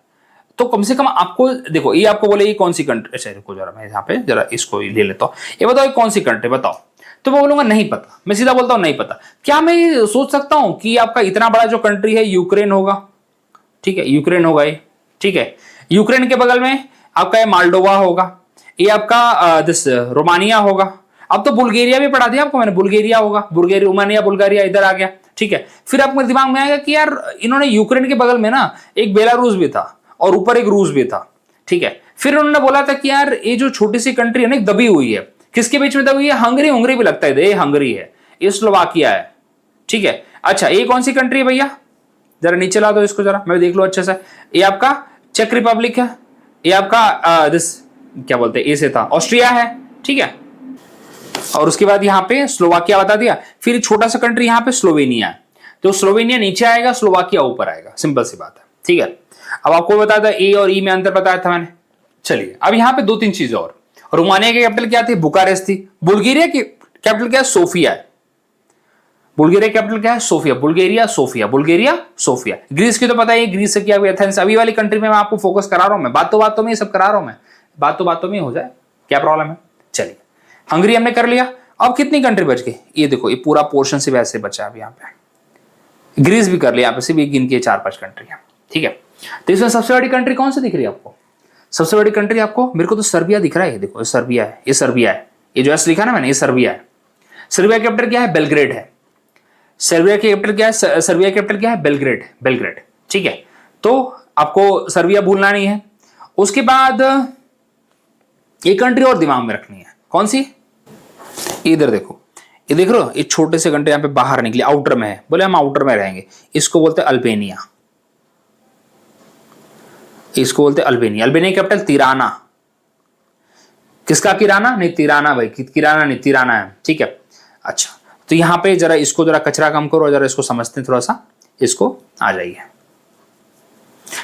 तो कम से कम आपको देखो, ये आपको बोले ये कौन सी कंट्री, अच्छा रुको जरा मैं यहाँ पे जरा इसको ले लेता हूँ, ये बताओ ये कौन सी कंट्री बताओ, तो मैं बोलूंगा नहीं पता, मैं सीधा बोलता हूँ नहीं पता। क्या मैं सोच सकता हूँ कि आपका इतना बड़ा जो कंट्री है यूक्रेन होगा, ठीक है यूक्रेन होगा ये, ठीक है। यूक्रेन के बगल में आपका ये माल्डोवा होगा, ये आपका दिस रोमानिया होगा। अब तो बुल्गारिया भी पढ़ा दिया आपको मैंने, बुल्गारिया होगा, बुल्गारिया रोमानिया बुल्गारिया इधर आ गया, ठीक है। फिर आपके दिमाग में आएगा कि यार इन्होंने यूक्रेन के बगल में ना एक बेलारूस भी था और ऊपर एक रूस भी था, ठीक है। फिर उन्होंने बोला था कि यार ये जो छोटी सी कंट्री है ना दबी हुई है, किसके बीच में दबी हुई है, हंगरी, हंगरी भी लगता है, ये हंगरी है, ये स्लोवाकिया है, ठीक है। अच्छा ये कौन सी कंट्री है भैया, जरा नीचे ला दो इसको जरा मैं देख लो अच्छे से, ये आपका चेक रिपब्लिक है, ये आपका दिस क्या बोलते हैं इसे था ऑस्ट्रिया है, ठीक है। और उसके बाद यहाँ पे स्लोवाकिया बता दिया, फिर छोटा सा कंट्री यहाँ पे स्लोवेनिया है, तो स्लोवेनिया नीचे आएगा स्लोवाकिया ऊपर आएगा, सिंपल सी बात है, ठीक है। अब आपको बताया था ए और ई में अंतर बताया था मैंने। चलिए अब यहाँ पे 2-3 चीजें और, रोमानिया की कैपिटल क्या थी, बुकारेस्ट थी। बुल्गारिया की कैपिटल क्या है, सोफिया है। बुल्गारिया कैपिटल क्या है, Sofia, Bulgaria Sofia, Bulgaria Sofia. Greece की तो पता है ग्रीस से क्या हुआ, एथेंस। अभी वाली कंट्री में मैं आपको फोकस करा रहा हूं, मैं बातों में ये सब करा रहा हूं, मैं बातों में हो जाए क्या प्रॉब्लम है। चलिए हंगरी हमने कर लिया, अब कितनी कंट्री बच गई, ये देखो ये पूरा पोर्शन से वैसे बचा। अब यहाँ पे ग्रीस भी कर लिया, यहाँ पे सिर्फ गिन के 4-5 कंट्री, ठीक है। तो इसमें सबसे बड़ी कंट्री कौन सी दिख रही है आपको, सबसे बड़ी कंट्री आपको, मेरे को तो सर्बिया दिख रहा है, देखो ये सर्बिया है, ये सर्बिया है, ये जो एस लिखा ना मैंने ये सर्बिया है। सर्बिया कैपिटल क्या है, बेलग्रेड है। सर्बिया की कैपिटल क्या है, सर्बिया कैपिटल क्या है, बेलग्रेड, बेलग्रेड, ठीक है। तो आपको सर्बिया भूलना नहीं है। उसके बाद एक कंट्री और दिमाग में रखनी है, कौन सी, इधर देखो, ये देख रहे हो ये छोटे से कंट्री यहाँ पे बाहर निकली, आउटर में है, बोले हम आउटर में रहेंगे, इसको बोलते हैं अल्बेनिया, इसको बोलते हैं अल्बेनिया। अल्बेनिया कैपिटल तिराना, किसका किराना, नहीं तिराना भाई, किराना नहीं तिराना है, ठीक है। अच्छा तो यहां पे जरा इसको जरा कचरा कम करो, जरा इसको समझते हैं थोड़ा सा, इसको आ जाइए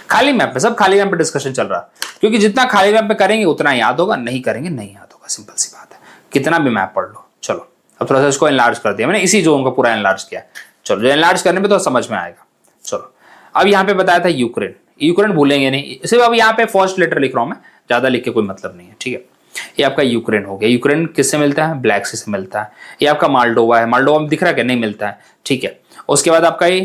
खाली मैप पे, सब खाली मैप पे डिस्कशन चल रहा है, क्योंकि जितना खाली मैप पे करेंगे उतना याद होगा, नहीं करेंगे नहीं याद होगा, सिंपल सी बात है, कितना भी मैप पढ़ लो। चलो अब थोड़ा सा इसको एनलार्ज कर दिया मैंने, इसी जोन को पूरा एनलार्ज किया। चलो जो एनलार्ज करने पे तो समझ में आएगा। चलो अब यहाँ पे बताया था यूक्रेन, यूक्रेन भूलेंगे नहीं, सिर्फ अब यहाँ पे फर्स्ट लेटर लिख रहा हूं मैं, ज्यादा लिख के कोई मतलब नहीं है, ठीक है। ये आपका यूक्रेन हो गया। यूक्रेन किससे मिलता है? ब्लैक सी से मिलता है। ये आपका मालडोवा है। मालडोवा में दिख रहा है क्या? नहीं मिलता है। ठीक है, उसके बाद आपका ये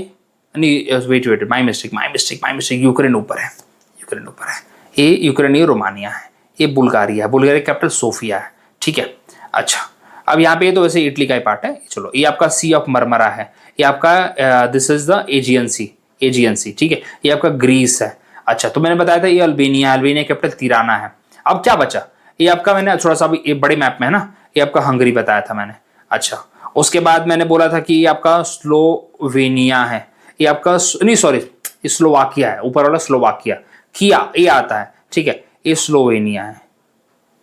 नहीं, वेट, माई मिस्टेक, यूक्रेन ऊपर है, यूक्रेन ऊपर है। ये यूक्रेन, ये रोमानिया है, ये बुल्गारिया है, बुल्गारिया कैपिटल सोफिया है। ठीक है, अच्छा अब यहाँ पे तो वैसे इटली का ही पार्ट है। चलो, ये आपका सी ऑफ मरमरा है, ये आपका this is the Aegean Sea, Aegean Sea. ठीक है, ये आपका ग्रीस है। अच्छा, तो मैंने बताया था ये अल्बेनिया, अल्बेनिया कैपिटल तिराना है। अब क्या बचा? ये आपका मैंने थोड़ा सा, ये बड़े मैप में है ना, ये आपका हंगरी बताया था मैंने। अच्छा, उसके बाद मैंने बोला था कि ये आपका स्लोवेनिया है, ये आपका नहीं सॉरी, ये स्लोवाकिया है, ऊपर वाला स्लोवाकिया, किया ये आता है। ठीक है, ये स्लोवेनिया है,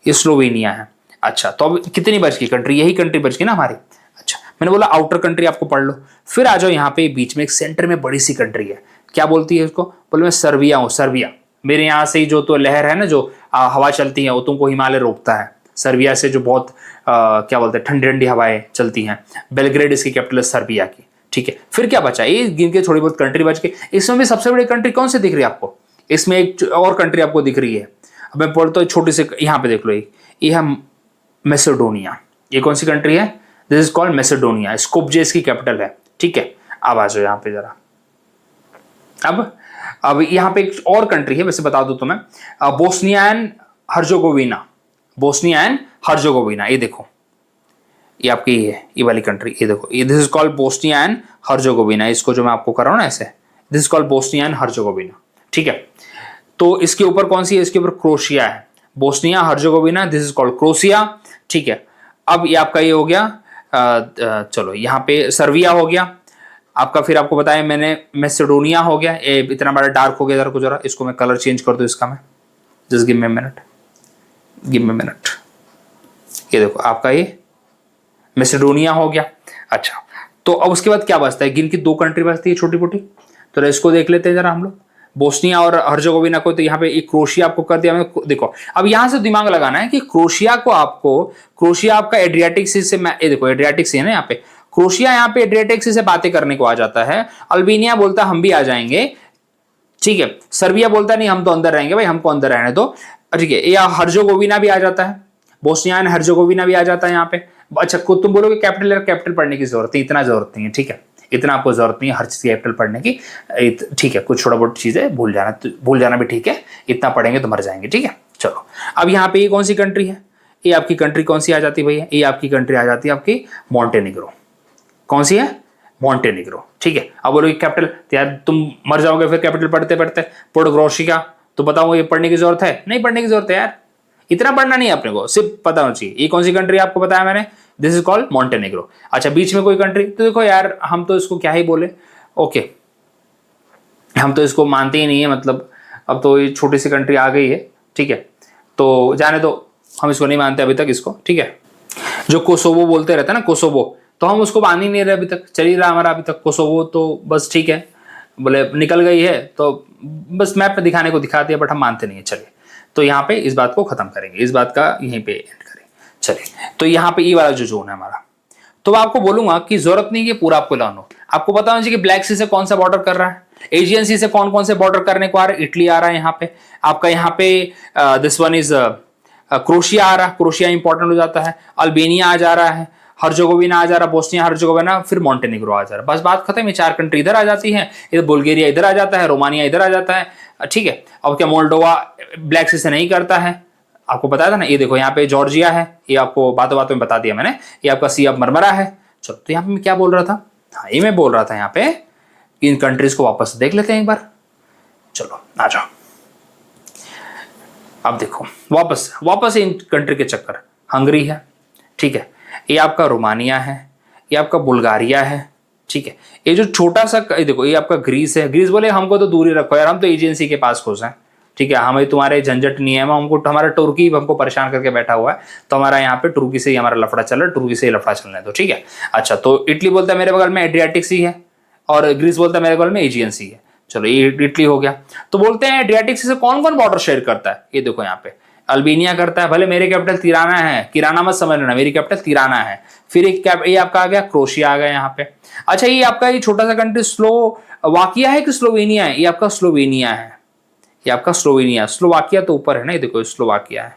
ये स्लोवेनिया है। अच्छा, तो अब कितनी बच गई कंट्री? यही कंट्री बच गई ना हमारी। अच्छा, मैंने बोला आउटर कंट्री आपको पढ़ लो। फिर आ जाओ यहाँ पे बीच में एक सेंटर में बड़ी सी कंट्री है, क्या बोलती है उसको? बोले मैं सर्बिया हूँ, सर्बिया। मेरे यहाँ से जो तो लहर है ना, जो हवा चलती है, वो तुमको हिमालय रोकता है। सर्बिया से जो बहुत क्या बोलते हैं, ठंडी ठंडी हवाएं चलती हैं। बेलग्रेड इसकी कैपिटल है सर्बिया की। ठीक है, फिर क्या बचा? ये गिन के थोड़ी बहुत कंट्री बच गई। इसमें भी सबसे बड़ी कंट्री कौन सी दिख रही है आपको? इसमें एक और कंट्री आपको दिख रही है। अब मैं बोलता हूँ छोटी सी, यहाँ पे देख लो, ये है मैसेडोनिया। ये कौन सी कंट्री है? This is called Macedonia. Skopje इसकी कैपिटल है। ठीक है, अब आ जाओ यहाँ पे जरा। अब यहाँ पे एक और कंट्री है, वैसे बता दूं तो मैं, बोस्निया एंड हर्जोगोविना। बोस्निया एंड हर्जोगोविना, ये देखो, ये आपकी ये वाली कंट्री, ये देखो, ये this is called Bosnia and Herzegovina. इसको जो मैं आपको कर रहा हूं ना ऐसे, this is called Bosnia and Herzegovina. ठीक है, तो इसके ऊपर कौन सी है? इसके ऊपर क्रोशिया है। Bosnia Herzegovina, this is called Croatia. ठीक है, अब ये आपका ये हो गया, चलो यहाँ पे सर्बिया हो गया आपका। फिर आपको बताया मैंने मैसेडोनिया हो गया। ये इतना बड़ा डार्क हो गया, जरा कुछ, जरा इसको मैं कलर चेंज कर दूं इसका, मैं just give me minute, give me minute. ये देखो आपका ये मैसेडोनिया हो गया। अच्छा, तो अब उसके बाद क्या बचता है? गिन की दो कंट्री बचती है छोटी मोटी, तो इसको देख लेते हैं जरा हम लोग। बोस्निया और हर्जोगोविना को तो यहाँ पे एक क्रोशिया आपको कर दिया मैंने। देखो, अब यहां से दिमाग लगाना है कि क्रोशिया को आपको, क्रोशिया आपका एड्रियाटिक सी से, ये देखो एड्रियाटिक सी है ना यहाँ पे, क्रोशिया यहाँ पे एड्रियाटिक सी से बातें करने को आ जाता है। अल्बेनिया बोलता है हम भी आ जाएंगे। ठीक है, सर्बिया बोलता है नहीं हम तो अंदर रहेंगे भाई, हमको अंदर रहने दो। ठीक है, या हर्जोगोविना भी आ जाता है, बोस्निया एंड हर्जोगोविना भी आ जाता है यहाँ पे। अच्छा, खुद तुम बोलोगे कैपिटल, कैपिटल पढ़ने की जरूरत है, इतना जरूरत नहीं है। ठीक है, इतना आपको जरूरत नहीं है हर चीज कैपिटल पढ़ने की। ठीक है, कुछ थोड़ा बहुत चीजें भूल जाना, तो भूल जाना भी ठीक है, इतना पढ़ेंगे तो मर जाएंगे। ठीक है, चलो अब यहाँ पे ये कौन सी कंट्री है? ये आपकी कंट्री कौन सी आ जाती है भैया? ये आपकी कंट्री आ जाती है आपकी मॉन्टेनिग्रो। कौन सी है? मॉन्टेनिग्रो। ठीक है, अब बोलोगे कैपिटल, तो यार तुम मर जाओगे फिर कैपिटल पढ़ते पढ़ते। पोडग्रोशिका, तो बताओ ये पढ़ने की जरूरत है? नहीं पढ़ने की जरूरत है यार, इतना पढ़ना नहीं है अपने को, सिर्फ पता होना चाहिए। ये कौन सी कंट्री आपको बताया मैंने? This is called Montenegro. अच्छा, बीच में कोई कंट्री, तो देखो यार हम तो इसको क्या ही बोले, ओके हम तो इसको मानते ही नहीं है, मतलब अब तो ये छोटी सी कंट्री आ गई है। ठीक है, तो जाने दो, हम इसको नहीं मानते अभी तक इसको। ठीक है, जो कोसोवो बोलते रहते हैं ना, कोसोवो, तो हम उसको मान ही नहीं रहे अभी तक, चल ही रहा हमारा अभी तक कोसोवो, तो बस ठीक है, बोले निकल गई है तो बस मैप पे दिखाने को दिखा दिया, बट हम मानते नहीं है। चलिए, तो यहाँ पे इस बात को खत्म करेंगे, इस बात का यहीं पे एंड करेंगे। चलिए, तो यहाँ पे ये वाला जो जोन है हमारा, तो आपको बोलूंगा कि जरूरत नहीं कि पूरा आपको लर्न हो, आपको पता होना चाहिए कि ब्लैक सी से कौन सा बॉर्डर कर रहा है, एजियन सी से कौन कौन से बॉर्डर करने को आ रहा है। इटली आ रहा है यहाँ पे आपका, यहाँ पे दिस वन इज क्रोशिया आ रहा है, क्रोशिया इंपॉर्टेंट हो जाता है। अल्बेनिया आ जा रहा है, हर्जोगोविना आ जा रहा है, बोस्निया हर्जोगोविना, फिर मॉन्टेनिग्रो आ जा रहा है। बस बात खत्म है, चार कंट्री इधर आ जाती है, इधर बुल्गारिया इधर आ जाता है, रोमानिया इधर आ जाता है। ठीक है, अब क्या मोल्डोवा ब्लैक सी से नहीं करता है, आपको बताया था ना। ये देखो यहाँ पे जॉर्जिया है, ये आपको बातों बातों में बता दिया मैंने, ये आपका सी ऑफ मरमरा है। चलो, तो यहाँ पे मैं क्या बोल रहा था? हाँ, ये मैं बोल रहा था यहाँ पे इन कंट्रीज को वापस देख लेते हैं एक बार। चलो आ जाओ, अब देखो वापस इन कंट्री के चक्कर। हंगरी है, ठीक है, ये आपका रोमानिया है, ये आपका बुल्गारिया है। ठीक है, ये जो छोटा सा देखो, ये आपका ग्रीस है। ग्रीस बोले हमको तो दूर ही रखो यार, हम तो एजेंसी के पास खुश हैं। ठीक है, हमें तुम्हारे झंझट नहीं है, हमको हमारा तुर्की हमको परेशान करके बैठा हुआ है, तो हमारा यहाँ पे तुर्की से ही हमारा लफड़ा चल रहा है, तुर्की से ही लफड़ा चलने दो। ठीक है, अच्छा, तो इटली बोलता है मेरे बगल में एड्रियाटिक सी है, और ग्रीस बोलता है मेरे बगल में एजियन सी है। चलो, ये इटली हो गया। तो बोलते हैं एड्रियाटिक सी से कौन कौन बॉर्डर शेयर करता है? ये देखो यहाँ पे अल्बेनिया करता है, भले मेरे कैपिटल तिराना है, किराना मत समझ लेना, मेरी कैपिटल तिराना है। फिर एक ये आपका आ गया क्रोशिया आ गया यहाँ पे। अच्छा, ये आपका ये छोटा सा कंट्री स्लोवाकिया है कि स्लोवेनिया है? ये आपका स्लोवेनिया है, ये आपका स्लोवेनिया। स्लोवाकिया तो ऊपर है ना, ये देखो स्लोवाकिया है,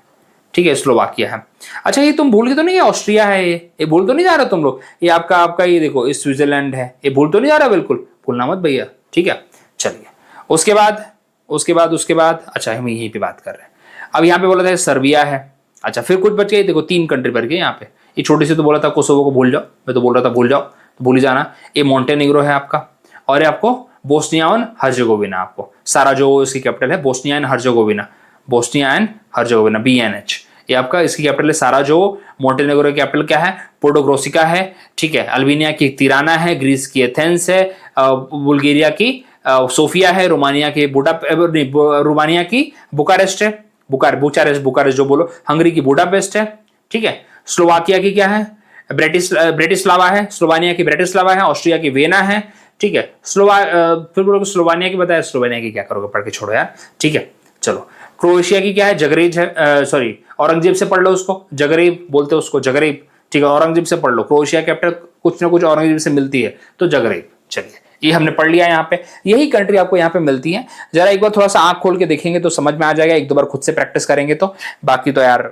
ठीक है, स्लोवाकिया है। अच्छा ये तुम भूल के तो नहीं, ये ऑस्ट्रिया है, ये भूल तो नहीं जा रहे तुम लोग, ये आपका आपका ये देखो, ये स्विट्जरलैंड है, ये भूल तो नहीं जा रहा, बिल्कुल भूलना मत भैया, ठीक है। चलिए उसके बाद अच्छा हम यहीं पे बात कर रहे हैं। अब यहाँ पे बोला था सर्बिया है। अच्छा फिर कुछ बच गए, देखो 3 कंट्री बच गए यहाँ पे। ये छोटी सी तो बोला था कोसोवो को भूल जाओ, मैं तो बोल रहा था भूल जाओ, तो भूल ही जाना। ये मोंटेनिग्रो है आपका, और ये आपको बोस्निया एंड हर्जेगोविना, आपको साराजेवो इसकी कैपिटल है, Bosnia and Herzegovina, Bosnia and Herzegovina BNH, ये आपका इसकी कैपिटल है साराजेवो। मोंटेनेग्रो की कैपिटल क्या है, पोडोग्रोसिका है, ठीक है। अल्बानिया की तिराना है, ग्रीस की एथेंस है, बुल्गारिया की सोफिया है, रोमानिया की रोमानिया की बुकारेस्ट है, बुकारेस्ट जो बोलो, हंगरी की बुडापेस्ट है, ठीक है। स्लोवाकिया की क्या है, ब्रेटिस्लावा है, स्लोवानिया की ब्रेटिस्लावा है, ऑस्ट्रिया की वेना है, ठीक है। फिर बोलो स्लोवानिया की बताया, स्लोवानिया की क्या करोगे, पढ़ के छोड़ो यार, ठीक है। चलो क्रोएशिया की क्या है, जगरेब है, सॉरी औरंगजेब से पढ़ लो उसको, जगरेब बोलते हैं उसको, जगरेब, ठीक है। औरंगजेब से पढ़ लो, क्रोएशिया कैपिटल कुछ ना कुछ औरंगजेब से मिलती है, तो जगरेब। चलिए ये हमने पढ़ लिया, यहाँ पे यही कंट्री आपको यहाँ पे मिलती है। जरा एक बार थोड़ा सा आंख खोल के देखेंगे तो समझ में आ जाएगा, 1-2 बार खुद से प्रैक्टिस करेंगे तो, बाकी तो यार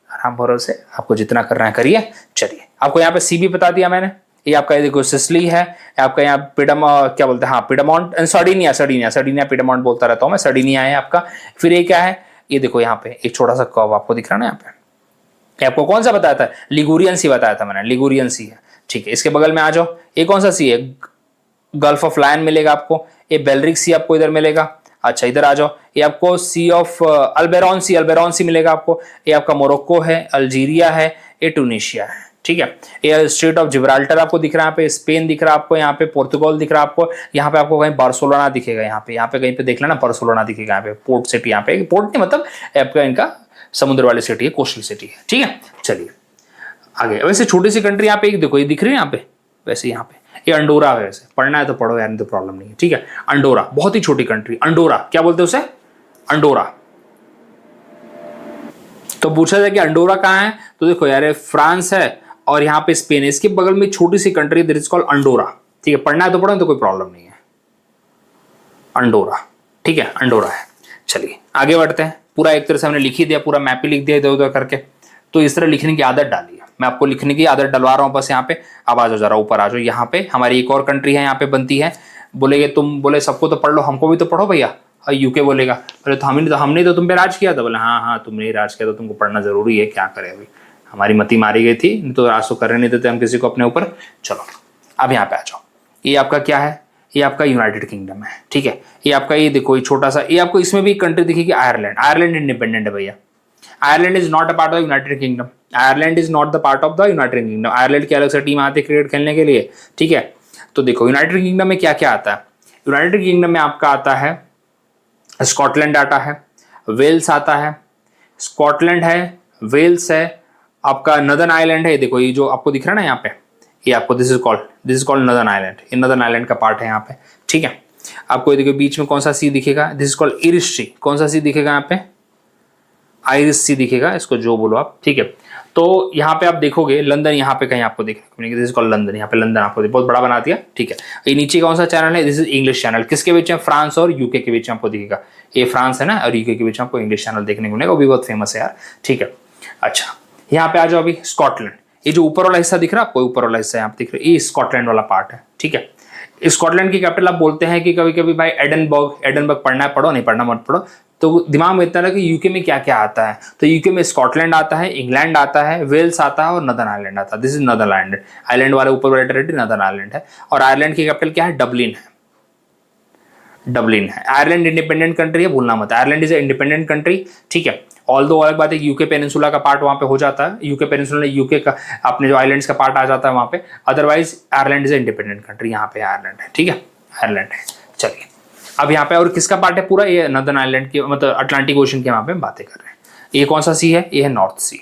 आराम भरोसे आपको जितना करना है करिए। चलिए आपको यहाँ पे सी भी बता दिया मैंने, ये आपका ये देखो सिसिली है, आपका यहाँ क्या बोलते हैं, हाँ पिडामोंट एंड सर्डिनिया पिडामोंट बोलता रहता हूँ मैं, सर्डिनिया है आपका। फिर ये क्या है, ये देखो यहाँ पे एक छोटा सा कर्व आपको दिख रहा है ना यहाँ पे, आपको कौन सा बताया था, लिगुरियन सी बताया था मैंने, लिगुरियन सी है, ठीक है। इसके बगल में आ जाओ, ये कौन सा सी है, गल्फ ऑफ लायन मिलेगा आपको, ये बेलरिक सी आपको इधर मिलेगा। अच्छा इधर आ जाओ, ये आपको सी ऑफ अल्बेरॉन सी मिलेगा आपको, ये आपका मोरक्को है, अल्जीरिया है, ये ट्यूनीशिया है, ठीक है। ये स्ट्रेट ऑफ जिब्राल्टर आपको दिख रहा है, यहाँ पे स्पेन दिख रहा है आपको, यहाँ पे पोर्तुगाल दिख रहा है आपको, यहाँ पे आपको कहीं बार्सिलोना दिखेगा, यहाँ पे कहीं पे देख लेना बार्सिलोना दिखेगा, यहाँ पे पोर्ट सिटी, यहाँ पे पोर्ट नहीं मतलब आपका इनका समुद्र वाली सिटी है, कोस्टल सिटी है, ठीक है। चलिए आगे, वैसे छोटी सी कंट्री यहाँ पे एक देखो, ये दिख रही है यहाँ पे, वैसे यहाँ पे ये अंडोरा है, वैसे पढ़ना है तो पढ़ो यार, तो प्रॉब्लम नहीं है, ठीक है। अंडोरा बहुत ही छोटी कंट्री, अंडोरा क्या बोलते हैं उसे, अंडोरा। तो पूछा जाए कि अंडोरा कहाँ है, तो देखो यार फ्रांस है और यहाँ पे स्पेन है, इसके बगल में छोटी सी country that is called Andorra, ठीक है। पढ़ना है तो पढ़ो, तो कोई प्रॉब्लम नहीं है, अंडोरा, ठीक है, अंडोरा है। चलिए आगे बढ़ते हैं, पूरा एक तरह से हमने लिख ही दिया, पूरा मैप ही लिख दिया इधर उधर करके, तो इस तरह लिखने की आदत डाली है, मैं आपको लिखने की आदत डलवा रहा हूँ बस। यहाँ पे अब आ जाओ जरा ऊपर आ जाओ, यहाँ पे हमारी एक और कंट्री है यहाँ पे बनती है, बोलेगे तुम, बोले सबको तो पढ़ लो, हमको भी तो पढ़ो भैया, यूके बोलेगा, बोले तो हमने तो तुम पे राज किया था, बोले हाँ तुमने राज किया तो तुमको पढ़ना जरूरी है, क्या करें अभी, हमारी मती मारी गई थी, नहीं तो राज तो करने नहीं देते हम किसी को अपने ऊपर। चलो अब यहाँ पे आ जाओ, ये आपका क्या है, ये आपका यूनाइटेड किंगडम है, ठीक है। ये आपका ये देखो, ये छोटा सा, ये आपको इसमें भी कंट्री दिखेगी आयरलैंड इंडिपेंडेंट है भैया, Ireland is not a part of United kingdom, Ireland is not the part of the United kingdom, Ireland की अलग से टीम आती है क्रिकेट खेलने के लिए, ठीक है। तो देखो यूनाइटेड किंगडम में क्या क्या आता है, यूनाइटेड किंगडम में आपका आता है स्कॉटलैंड आता है, वेल्स आता है, स्कॉटलैंड है, वेल्स है, आपका नदर्न आइलैंड है, देखो ये जो आपको दिख रहा है ना यहाँ पे, ये आपको this is called northern island, ये नदर्न आइलैंड का पार्ट है यहाँ पे, ठीक है। आपको ये देखो बीच में कौन सा सी दिखेगा, दिस इज कॉल्ड इरिश सी, कौन सा सी दिखेगा यहाँ पे, आइरिस सी दिखेगा, इसको जो बोलो आप, ठीक है। तो यहाँ पे आप देखोगे लंदन, यहाँ पे कहीं आपको देखने को मिलेगा, दिस इज कॉल्ड लंदन, यहाँ पे लंदन आपको बहुत बड़ा बना दिया, ठीक है। ये नीचे कौन सा चैनल है, दिस इज इंग्लिश चैनल, किसके बीच में, फ्रांस और यूके के बीच में आपको दिखेगा, ये फ्रांस है ना, और यूके के बीच में आपको इंग्लिश चैनल देखने को मिलेगा, वो भी बहुत फेमस है यार, ठीक है। अच्छा यहाँ पे आ जाओ अभी, स्कॉटलैंड, ये जो ऊपर वाला हिस्सा दिख रहा है आपको, ऊपर वाला हिस्सा यहाँ पे दिख रहा है, ये स्कॉटलैंड वाला पार्ट है, ठीक है। स्कॉटलैंड की कैपिटल आप बोलते हैं कि कभी कभी भाई एडनबर्ग पढ़ना है पढ़ो, नहीं पढ़ना मत पढ़ो, तो दिमाग में इतना है कि यूके में क्या क्या आता है, तो यूके में स्कॉटलैंड आता है, इंग्लैंड आता है, वेल्स आता है और नदर्न आइलैंड आता है, this is northern island, island वाले ऊपर वाले टेरिटरी नदर्न आइलैंड है। और आयरलैंड की कैपिटल क्या है, डबलिन है, डबलिन है। आयरलैंड इंडिपेंडेंट कंट्री है, भूलना मत, आयरलैंड इज इंडिपेंडेंट कंट्री, ठीक है। ऑल दो अलग बात है, यूके पेनिनसुला का पार्ट वहां पे हो जाता है, यूके पेनिनसुला यूके का अपने जो आइलैंड्स का पार्ट आ जाता है वहां पे, otherwise Ireland is independent country, यहाँ पे आयरलैंड है, ठीक है, आयरलैंड है। चलिए अब यहाँ पे और किसका पार्ट है पूरा, ये नदर्न आइलैंड की, मतलब अटलांटिक ओशन के वहां पे बातें कर रहे हैं। ये कौन सा सी है, ये है नॉर्थ सी।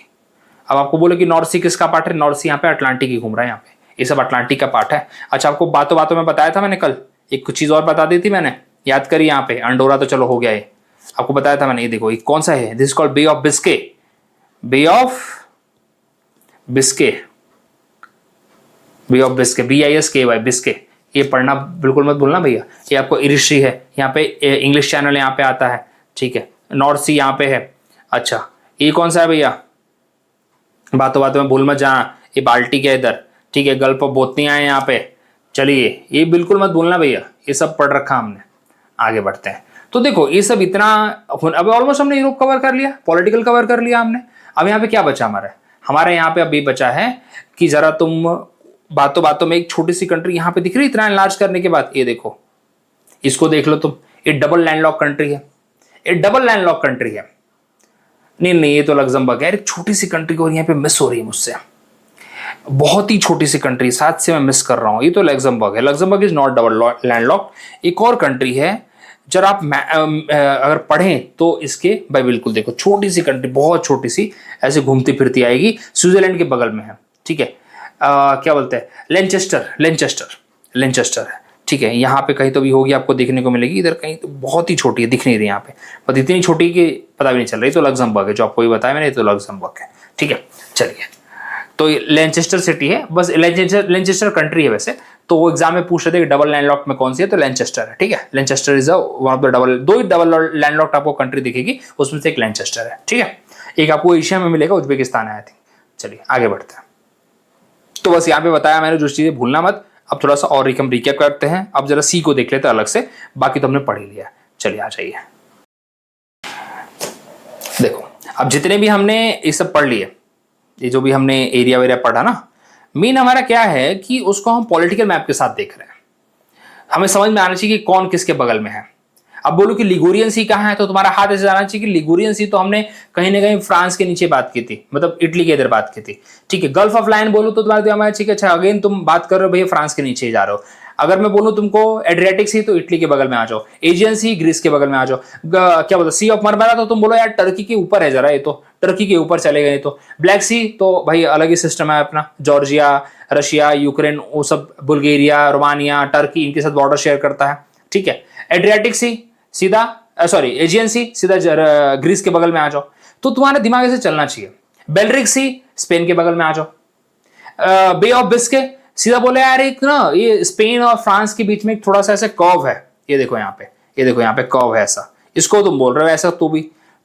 अब आपको बोले कि नॉर्थ सी किसका पार्ट है, नॉर्थ सी यहाँ पे अटलांटिक ही घूम रहा है, यहाँ पे ये सब अटलांटिक का पार्ट है। अच्छा आपको बातों बातों में बताया था मैंने कल, एक कुछ चीज और बता दी थी मैंने, याद करिए, यहाँ पे अंडोरा तो चलो हो गया, ये आपको बताया था मैंने, ये देखो ये कौन सा है, this called Bay of Biscay, Bay of Biscay, Bay of Biscay, BISKY Biscay, ये पढ़ना बिल्कुल मत भूलना भैया। ये आपको इरिश सी है, यहाँ पे इंग्लिश चैनल यहाँ पे आता है, ठीक है। नॉर्थ सी यहाँ पे है। अच्छा ये कौन सा है भैया, बातों बातों में भूल मत जाना, ये बाल्टी के इधर, ठीक है, गल्फ ऑफ बोतनिया है यहाँ पे। चलिए ये बिल्कुल मत भूलना भैया, ये सब पढ़ रखा हमने। आगे बढ़ते हैं। तो देखो ये सब इतना, अब ऑलमोस्ट हमने यूरोप कवर कर लिया, पॉलिटिकल कवर कर लिया हमने। अब यहाँ पे क्या बचा हमारे यहाँ पे अभी बचा है कि जरा तुम बातों बातों में एक छोटी सी कंट्री यहाँ पे दिख रही है इतना एनलार्ज करने के बाद, ये देखो, इसको देख लो तुम, ये डबल लैंडलॉक कंट्री है, ये डबल लैंडलॉक कंट्री है। नहीं ये तो लग्जमबर्ग है, एक छोटी सी कंट्री को यहाँ पे मिस हो रही है मुझसे, बहुत ही छोटी सी कंट्री, साथ से मैं मिस कर रहा हूं। ये तो लग्जमबर्ग है, Luxembourg is not double landlocked. एक और कंट्री है, जरा आप अगर पढ़ें तो इसके भाई बिल्कुल देखो, छोटी सी कंट्री, बहुत छोटी सी, ऐसे घूमती फिरती आएगी, स्विट्जरलैंड के बगल में है, ठीक है। क्या बोलते हैं, लेंचेस्टर है, ठीक है। यहाँ पे कहीं तो भी होगी, आपको देखने को मिलेगी, इधर कहीं तो बहुत ही छोटी है, दिख नहीं रही यहाँ पे, पर इतनी छोटी कि पता भी नहीं चल रही। तो लग्जमबर्ग है, जो आपको भी बताया मैंने, तो लग्जमबर्ग है, ठीक है। चलिए, तो लेंचेस्टर सिटी है, बस लेंचेस्टर कंट्री है वैसे, तो वो एग्जाम में पूछ रहे थे कि डबल लैंडलॉक में कौन सी है, तो लेंचेस्टर है, ठीक है। लेंचेस्टर इज वन ऑफ द दो ही डबल लैंडलॉक आपको कंट्री दिखेगी, उसमें से एक लेंचेस्टर है, ठीक है। एक आपको एशिया में मिलेगा, उज्बेकिस्तान है आई थिंक। चलिए आगे बढ़ते हैं। तो बस यहाँ पे बताया मैंने जो चीजें, भूलना मत। अब थोड़ा सा और हम रिकैप करते हैं, अब जरा सी को देख लेते हैं अलग से, बाकी तो हमने पढ़ ही लिया। चलिए आ जाइए, देखो अब जितने भी हमने ये सब पढ़ लिए, ये जो भी हमने एरिया वेरिया पढ़ा ना, मेन हमारा क्या है कि उसको हम पॉलिटिकल मैप के साथ देख रहे हैं। हमें समझ में आना चाहिए कि कौन किसके बगल में है। अब बोलो कि लिगुरियन सी कहाँ है, तो तुम्हारा हाथ ऐसे जाना चाहिए कि लिगुरियन सी तो हमने कहीं ना कहीं फ्रांस के नीचे बात की थी, मतलब इटली के इधर बात की थी, ठीक है। गल्फ ऑफ लायन बोलो तो तुम्हारे दिमाग में, ठीक है, अच्छा अगेन तुम बात कर रहे हो भैया फ्रांस के नीचे ही जा रहे हो। अगर मैं बोलूं तुमको एड्रियाटिक सी, तो इटली के बगल में आ जाओ। एजियन सी, ग्रीस के बगल में आ जाओ। क्या बोलते, सी ऑफ मरमरा, तो तुम बोलो यार टर्की के ऊपर है जरा, ये तो टर्की के ऊपर चले गए। तो ब्लैक सी तो भाई अलग ही सिस्टम है अपना, जॉर्जिया, रशिया, यूक्रेन, वो सब, बुल्गारिया, रोमानिया, टर्की, इनके साथ बॉर्डर शेयर करता है, ठीक है। एड्रियाटिक सी सीधा, सॉरी एजियन सी सीधा ग्रीस के बगल में आ जाओ, तो तुम्हारे दिमाग से चलना चाहिए। बेलरिक सी स्पेन के बगल में आ जाओ। बे ऑफ बिस्के सीधा बोले यार, एक ना ये स्पेन और फ्रांस के बीच में एक थोड़ा सा ऐसा कर्व है, ये देखो यहाँ पे, ये देखो यहाँ पे कर्व है ऐसा, इसको तुम बोल रहे हो ऐसा, तो भी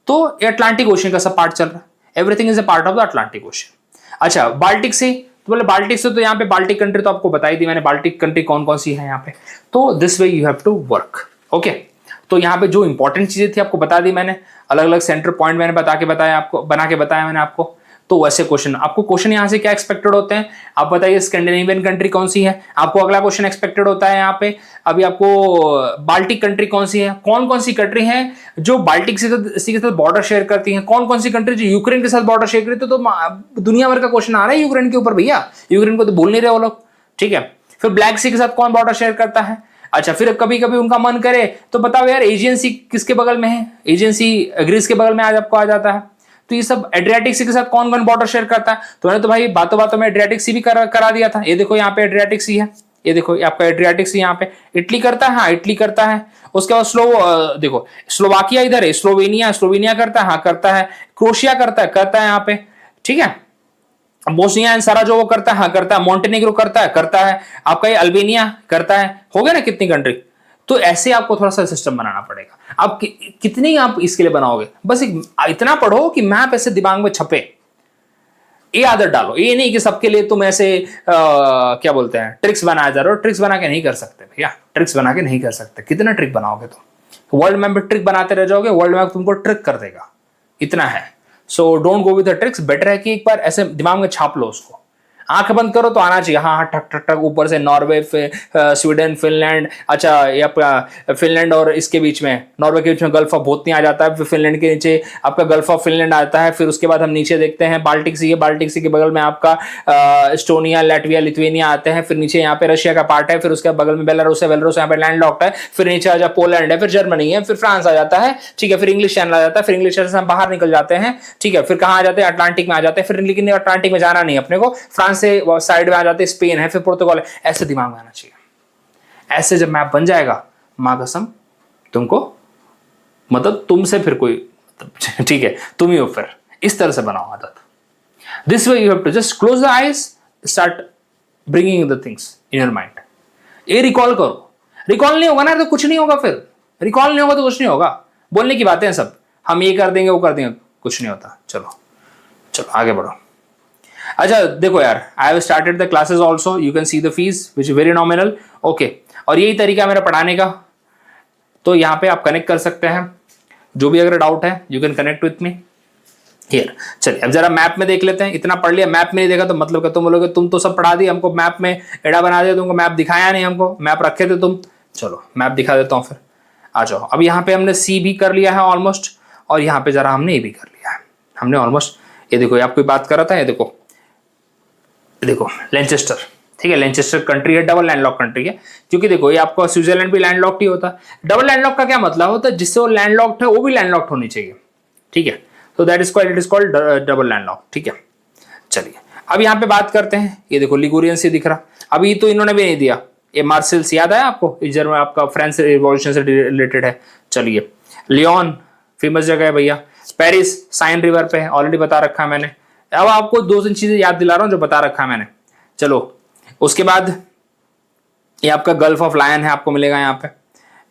तो ये अटलांटिक ओशन का सब पार्ट चल रहा है, everything is a part of the Atlantic ocean. अच्छा बाल्टिक सी, तो बोले बाल्टिक से, तो यहाँ पे बाल्टिक कंट्री तो आपको बताई दी मैंने, बाल्टिक कंट्री कौन कौन सी है यहाँ पे। तो this way you have to work, okay. तो यहाँ पे जो इंपॉर्टेंट चीजें थी आपको बता दी मैंने, अलग अलग सेंटर पॉइंट मैंने बताया आपको, बना के बताया मैंने आपको। तो वैसे क्वेश्चन, आपको क्वेश्चन यहाँ से क्या एक्सपेक्टेड होते हैं, आप बताइए स्कैंडिनेवियन कंट्री कौन सी है, आपको अगला क्वेश्चन एक्सपेक्टेड होता है यहाँ पे, अभी आपको बाल्टिक कंट्री कौन सी है, कौन कौन सी कंट्री है जो बाल्टिक सी के साथ बॉर्डर शेयर करती है, कौन कौन सी कंट्री जो यूक्रेन के साथ बॉर्डर शेयर करती है। तो दुनिया भर का क्वेश्चन आ रहा है यूक्रेन के ऊपर भैया, यूक्रेन को तो भूल नहीं रहे वो लोग, ठीक है। फिर ब्लैक सी के साथ कौन बॉर्डर शेयर करता है। अच्छा फिर कभी कभी उनका मन करे तो बताओ यार एजियन सी किसके बगल में है, एजियन सी ग्रीस के बगल में आज आपको आ जाता है। तो ये सब एड्रियाटिक सी के साथ कौन कौन बॉर्डर शेयर करता है, तो मैंने तो भाई बातों बातों में एड्रियाटिक सी भी करा दिया था। ये देखो यहाँ पे एड्रियाटिक सी है, ये देखो आपका एड्रियाटिक सी यहाँ पे। इटली करता है, हाँ इटली करता है। उसके बाद देखो स्लोवाकिया इधर है, स्लोवेनिया करता है, हाँ करता है। क्रोशिया करता है यहाँ पे, ठीक है। बोस्निया एंड सराजेवो करता है, हाँ करता है। मॉन्टेनेग्रो करता है। आपका ये अल्बेनिया करता है। हो गया ना कितनी कंट्री। तो ऐसे आपको थोड़ा सा सिस्टम बनाना पड़ेगा। आप कितनी आप इसके लिए बनाओगे, बस इतना पढ़ो कि मैप ऐसे दिमाग में छपे, ये आदत डालो। ये नहीं कि सबके लिए तुम ऐसे क्या बोलते हैं ट्रिक्स बनाया जा रहे हो। ट्रिक्स बना के नहीं कर सकते भैया, ट्रिक्स बना के नहीं कर सकते। कितना ट्रिक बनाओगे तुम, वर्ल्ड मैप में ट्रिक बनाते रह जाओगे, वर्ल्ड मैप तुमको ट्रिक कर देगा, इतना है। So don't go with the tricks, better है कि एक बार ऐसे दिमाग में छाप लो उसको। आंख बंद करो तो आना चाहिए, हाँ हाँ ठक ठक ठक ऊपर से नॉर्वे, स्वीडन, फिनलैंड। अच्छा ये आपका फिनलैंड और इसके बीच में, नॉर्वे के बीच में गल्फ ऑफ बोथनिया आ जाता है, फिर फिनलैंड के नीचे आपका गल्फ ऑफ फिनलैंड आता है। फिर उसके बाद हम नीचे देखते हैं बाल्टिक सी है, बाल्टिक सी के बगल में आपका एस्टोनिया, लैटविया, लिथुएनिया आते हैं। फिर नीचे यहाँ पे रशिया का पार्ट है, फिर उसके बगल में बेलारूस है, बेलारूस यहाँ पे लैंड लॉक्ड है। फिर नीचे आ जाए पोलैंड है, फिर जर्मनी है, फिर फ्रांस आ जाता है, ठीक है। फिर इंग्लिश चैनल आ जाता है, फिर इंग्लिश चैनल से हम बाहर निकल जाते हैं, ठीक है। फिर कहाँ आ जाते हैं, अटलांटिक में आ जाते हैं। फिर लेकिन अटलांटिक में जाना नहीं अपने को, फ्रांस से साइड आ जाते, स्पेन है, फिर पुर्तगाल है। ऐसे दिमाग में आना चाहिए। ऐसे जब मैप बन जाएगा, मां कसम तुमको, मतलब तुमसे फिर कोई, ठीक है, तुम ही हो फिर। इस तरह से बनाओ आदत। This way you have to just close the eyes, start bringing the things in your mind. ये रिकॉल करो। रिकॉल नहीं होगा ना तो कुछ नहीं होगा। फिर रिकॉल नहीं होगा तो कुछ नहीं होगा। बोलने की बातें हैं सब, हम ये कर देंगे वो कर देंगे, कुछ नहीं होता। चलो चलो आगे बढ़ो। अच्छा देखो यार, I have started the classes also, you can see the fees which is very nominal. Okay, और यही तरीका है मेरा पढ़ाने का, तो यहाँ पे आप कनेक्ट कर सकते हैं। जो भी अगर डाउट है you can connect with me here. चलिए अब जरा मैप में देख लेते हैं। इतना पढ़ लिया, मैप में नहीं देखा तो मतलब क्या तुम बोलोगे तुम तो सब पढ़ा दी हमको, मैप में एड़ा बना दिया, तुमको मैप दिखाया नहीं, हमको मैप रखे थे तुम। चलो मैप दिखा देता हूँ फिर, आ जाओ। अब यहाँ पे हमने सी भी कर लिया है ऑलमोस्ट, और यहाँ पे जरा हमने ए भी कर लिया है, हमने ऑलमोस्ट। ये देखो, ये आपको बात कर रहा था, ये देखो देखो लैनचेस्टर, ठीक है, लैनचेस्टर कंट्री है, डबल लैंडलॉक कंट्री है, क्योंकि देखो ये आपको स्विट्जरलैंड भी लैंडलॉक्ड ही होता है। डबल लैंडलॉक का क्या मतलब होता है, जिससे वो लैंडलॉक्ड है वो भी लैंडलॉक्ड होनी चाहिए, ठीक है, तो that is called, it is called double landlocked, ठीक है। चलिए अब यहाँ पे बात करते हैं, ये देखो लिगुरियन सी दिख रहा, अभी तो इन्होंने भी नहीं दिया। ये मार्सेल्स याद है आपको, जर्मन आपका फ्रेंच रिवॉल्यूशन से रिलेटेड है। चलिए लियोन फेमस जगह है भैया, पेरिस साइन रिवर पे है, ऑलरेडी बता रखा है मैंने। अब आपको दो तीन चीजें याद दिला रहा हूं जो बता रखा है मैंने। चलो उसके बाद ये आपका गल्फ ऑफ लायन है, आपको मिलेगा यहाँ पे।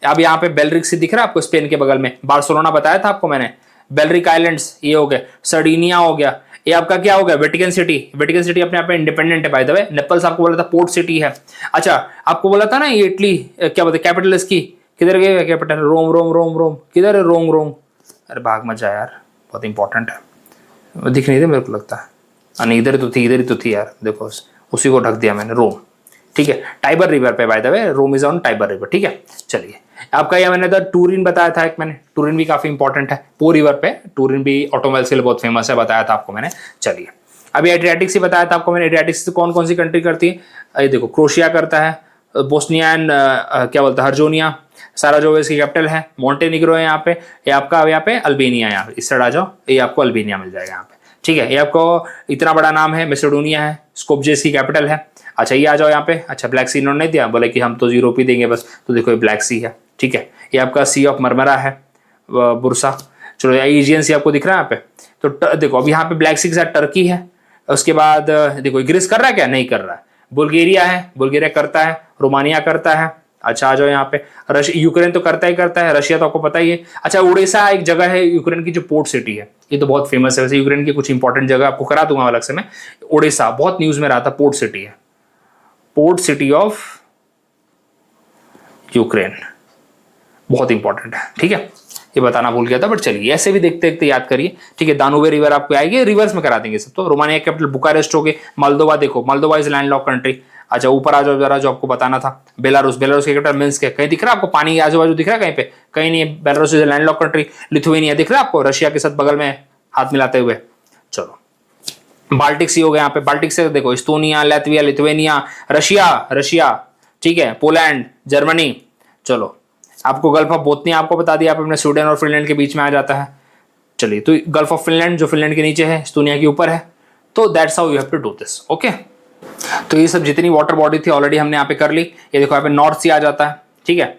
अब यहाँ पे बेलरिक सी दिख रहा है आपको, स्पेन के बगल में, बार्सिलोना बताया था आपको मैंने, बेलरिक आइलैंड्स ये हो गए, सर्डिनिया हो गया, ये आपका क्या हो गया, वेटिकन सिटी। वेटिकन सिटी अपने आप में इंडिपेंडेंट है बाय द वे। नेपल्स आपको बोला था पोर्ट सिटी है। अच्छा आपको बोला था ना ये इटली क्या बोलते कैपिटल इसकी, किधर गए कैपिटल, रोम रोम रोम रोम, किधर है रोम रोम, अरे भाग मत जा यार, बहुत इंपॉर्टेंट है, दिख नहीं थे मेरे को लगता है, नहीं इधर तो थी, इधर ही तो थी यार, देखो उसी को ढक दिया मैंने, रोम, ठीक है, टाइबर रिवर पे by the way, Rome is on Tiber river, ठीक है। चलिए आपका यह मैंने टूरिन बताया था एक मैंने, टूरिन भी काफी इंपॉर्टेंट है, पो रिवर पे, टूरिन भी ऑटोमोबाइल्स के लिए बहुत फेमस है, बताया था आपको मैंने। चलिए अभी एड्रियाटिक से बताया था आपको मैंने, एड्रियाटिक से कौन कौन सी कंट्री करती है, ये देखो क्रोशिया करता है, बोस्निया एंड क्या बोलते हैं हर्जोनिया, साराजेवो इसकी कैपिटल है, मॉन्टेनिग्रो है यहाँ पे, ये आपका यहाँ पे अल्बेनिया, यहाँ पे इस साइड आ जाओ, ये आपको अल्बेनिया मिल जाएगा यहाँ पे, ठीक है। ये आपको इतना बड़ा नाम है, मैसेडोनिया है, स्कोपजे इसकी कैपिटल है। अच्छा ये आ जाओ यहाँ पे, अच्छा ब्लैक सी इन्होंने नहीं दिया, बोले कि हम तो यूरोप ही देंगे बस, तो देखो ये ब्लैक सी है, ठीक है। ये आपका सी ऑफ मरमरा है, बुरसा। चलो एजियन सी आपको दिख रहा है यहाँ पे, तो देखो अब यहाँ पे ब्लैक सी के साथ टर्की है, उसके बाद देखो ग्रीस कर रहा है क्या, नहीं कर रहा है, बुल्गारिया है, बुल्गारिया करता है, रोमानिया करता है। अच्छा आ जाओ यहाँ पे, यूक्रेन तो करता ही करता है, रशिया तो आपको पता ही है। अच्छा उड़ीसा एक जगह है यूक्रेन की जो पोर्ट सिटी है, ये तो बहुत फेमस है वैसे, यूक्रेन की कुछ इंपॉर्टेंट जगह आपको करा दूंगा अलग से मैं। उड़ीसा बहुत न्यूज में रहा था, पोर्ट सिटी है, पोर्ट सिटी ऑफ यूक्रेन, बहुत इंपॉर्टेंट है, ठीक है, ये बताना भूल गया था, बट चलिए ऐसे भी देखते देखते याद करिए, ठीक है। दानुबे रिवर आपको आएगी, रिवर्स में करा देंगे सब। तो रोमानिया कैपिटल बुकारेस्ट हो गए, मोल्दोवा देखो, मोल्दोवा इज लैंडलॉक कंट्री। अच्छा ऊपर आ जाओ जरा, जो आपको बताना था, बेलारूस, बेलारूस की कैपिटल मिन्स्क है, कहीं दिख रहा है आपको पानी आजू बाजू दिख रहा है कहीं पे, कहीं नहीं है, Belarus is landlocked country. Lithuania दिख रहा है आपको, रशिया के साथ बगल में हाथ मिलाते हुए। चलो बाल्टिक सी हो गया यहाँ पे, बाल्टिक से देखो इस्तोनिया, लैटविया, लिथुएनिया, रशिया, रशिया, ठीक है, पोलैंड, जर्मनी। चलो आपको गल्फ ऑफ बोथनिया आपको बता दिया, आप अपने स्वीडन और फिनलैंड के बीच में आ जाता है। चलिए तो गल्फ ऑफ फिनलैंड जो फिनलैंड के नीचे है, इस्तोनिया के ऊपर है, तो that's how you have to do this, okay. तो ये सब जितनी वाटर बॉडी थी ऑलरेडी हमने यहाँ पे कर ली। ये देखो यहाँ पे नॉर्थ सी आ जाता है, ठीक है।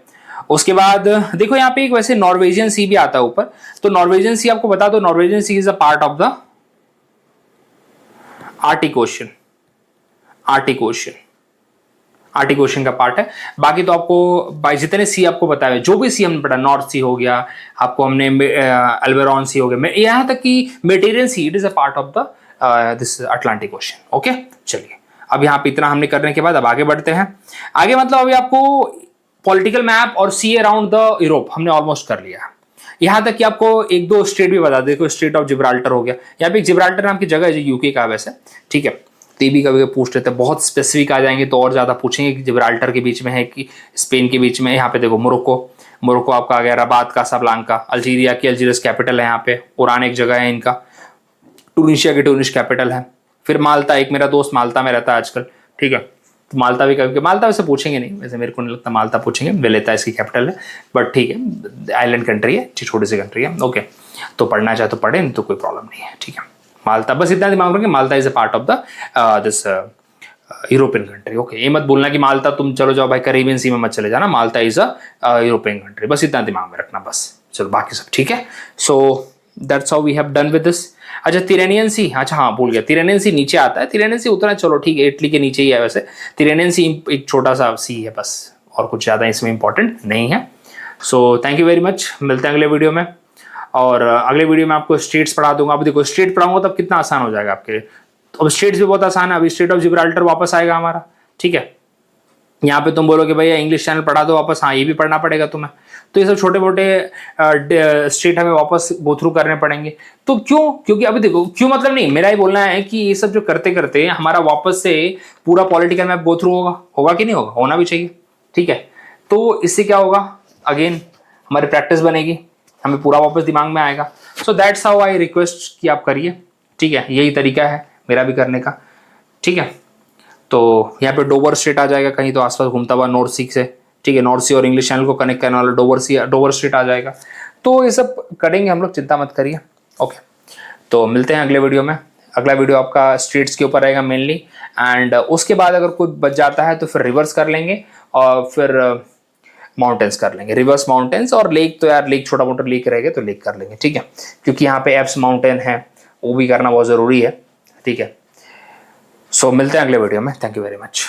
उसके बाद देखो यहाँ पे एक वैसे नॉर्वेजियन सी भी आता है ऊपर, तो नॉर्वेजियन सी आपको बता दो, Norwegian Sea is a part of the Arctic Ocean, Arctic Ocean, Arctic Ocean का पार्ट है। बाकी तो आपको बाई जितने सी आपको बताया, जो भी सी हमने पढ़ा, नॉर्थ सी हो गया आपको, हमने अल्बेरॉन सी हो गया, यहाँ तक कि Mediterranean Sea, it is a part of the this Atlantic Ocean, okay. चलिए अब यहाँ पे इतना हमने करने के बाद अब आगे बढ़ते हैं। आगे मतलब अभी आपको पॉलिटिकल मैप और सी अराउंड द यूरोप हमने ऑलमोस्ट कर लिया। यहाँ तक कि आपको एक दो स्टेट भी बता देखो, स्टेट ऑफ जिब्राल्टर हो गया, यहाँ पे एक जिब्राल्टर नाम की जगह है जो यूके का वैसे, ठीक है। तो भी कभी पूछ लेते हैं, बहुत स्पेसिफिक आ जाएंगे तो और ज्यादा पूछेंगे कि जिब्राल्टर के बीच में है कि स्पेन के बीच में। यहाँ पे देखो मोरक्को, मोरक्को आपका आ गया, रबात कासाब्लांका, अल्जीरिया की अल्जीरियस कैपिटल है यहाँ पे, ईरान एक जगह है इनका, टूनिशिया की टूनिश कैपिटल है। फिर माल्टा, एक मेरा दोस्त माल्टा में रहता है आजकल, ठीक है, तो माल्टा भी कभी, माल्टा वैसे पूछेंगे नहीं, वैसे मेरे को नहीं लगता माल्टा पूछेंगे, वेलेता इसकी कैपिटल है, बट ठीक है आइलैंड कंट्री है, छोटी सी कंट्री है, ओके। तो पढ़ना चाहे तो पढ़े, नहीं तो कोई प्रॉब्लम नहीं है, ठीक है। माल्टा बस इतना दिमाग रखें, Malta is a part of the this European country, okay. ये मत बोलना कि माल्टा तुम चलो जाओ भाई कैरेबियन सी में मत चले जाना, माल्टा इज अ यूरोपियन कंट्री, बस इतना दिमाग में रखना बस। चलो बाकी सब ठीक है। So that's how we have done with this. अच्छा तिरेनियन सी, अच्छा हाँ भूल गया, तिरेनियन सी नीचे आता है, तिरेनियन सी उतना चलो ठीक है, इटली के नीचे ही है वैसे, तिरेनियन सी एक छोटा सा सी है बस, और कुछ ज़्यादा इसमें इंपॉर्टेंट नहीं है। So thank you very much, मिलते हैं अगले वीडियो में। और अगले वीडियो में आपको स्टेट्स पढ़ा दूंगा। अब देखो स्टेट पढ़ाऊंगा तब कितना आसान हो जाएगा आपके लिए। तो अब स्टेट्स भी बहुत आसान है। अभी स्टेट ऑफ जिब्राल्टर वापस आएगा हमारा, ठीक है। यहाँ पे तुम बोलोगे भैया इंग्लिश चैनल पढ़ा दो वापस, हाँ ये भी पढ़ना पड़ेगा तुम्हें। तो ये सब छोटे मोटे स्टेट हमें वापस गो थ्रू करने पड़ेंगे। तो क्यों? क्योंकि अभी देखो क्यों मतलब नहीं, मेरा ये बोलना है कि ये सब जो करते करते हमारा वापस से पूरा पॉलिटिकल मैप गो थ्रू होगा, होगा कि नहीं होगा, होना भी चाहिए, ठीक है। तो इससे क्या होगा, अगेन हमारी प्रैक्टिस बनेगी, हमें पूरा वापस दिमाग में आएगा। सो दैट्स हाउ आई रिक्वेस्ट कि आप करिए, ठीक है। यही तरीका है मेरा भी करने का, ठीक है। तो यहाँ पे डोवर स्ट्रेट आ जाएगा कहीं तो आसपास घूमता हुआ नॉर्थ सी से, ठीक है। नॉर्थ सी और इंग्लिश चैनल को कनेक्ट करने वाला डोवर स्ट्रेट आ जाएगा। तो ये सब करेंगे हम लोग, चिंता मत करिए, ओके। तो मिलते हैं अगले वीडियो में। अगला वीडियो आपका स्ट्रेट्स के ऊपर रहेगा मेनली, एंड उसके बाद अगर कुछ बच जाता है तो फिर रिवर्स कर लेंगे और फिर माउंटेन्स कर लेंगे, रिवर्स माउंटेन्स। और लेक तो यार लेक छोटा मोटा लेक रहेगा तो लेक कर लेंगे, ठीक है। क्योंकि यहाँ पे एप्स माउंटेन है, वो भी करना बहुत ज़रूरी है, ठीक है। सो मिलते हैं अगले वीडियो में। Thank you very much.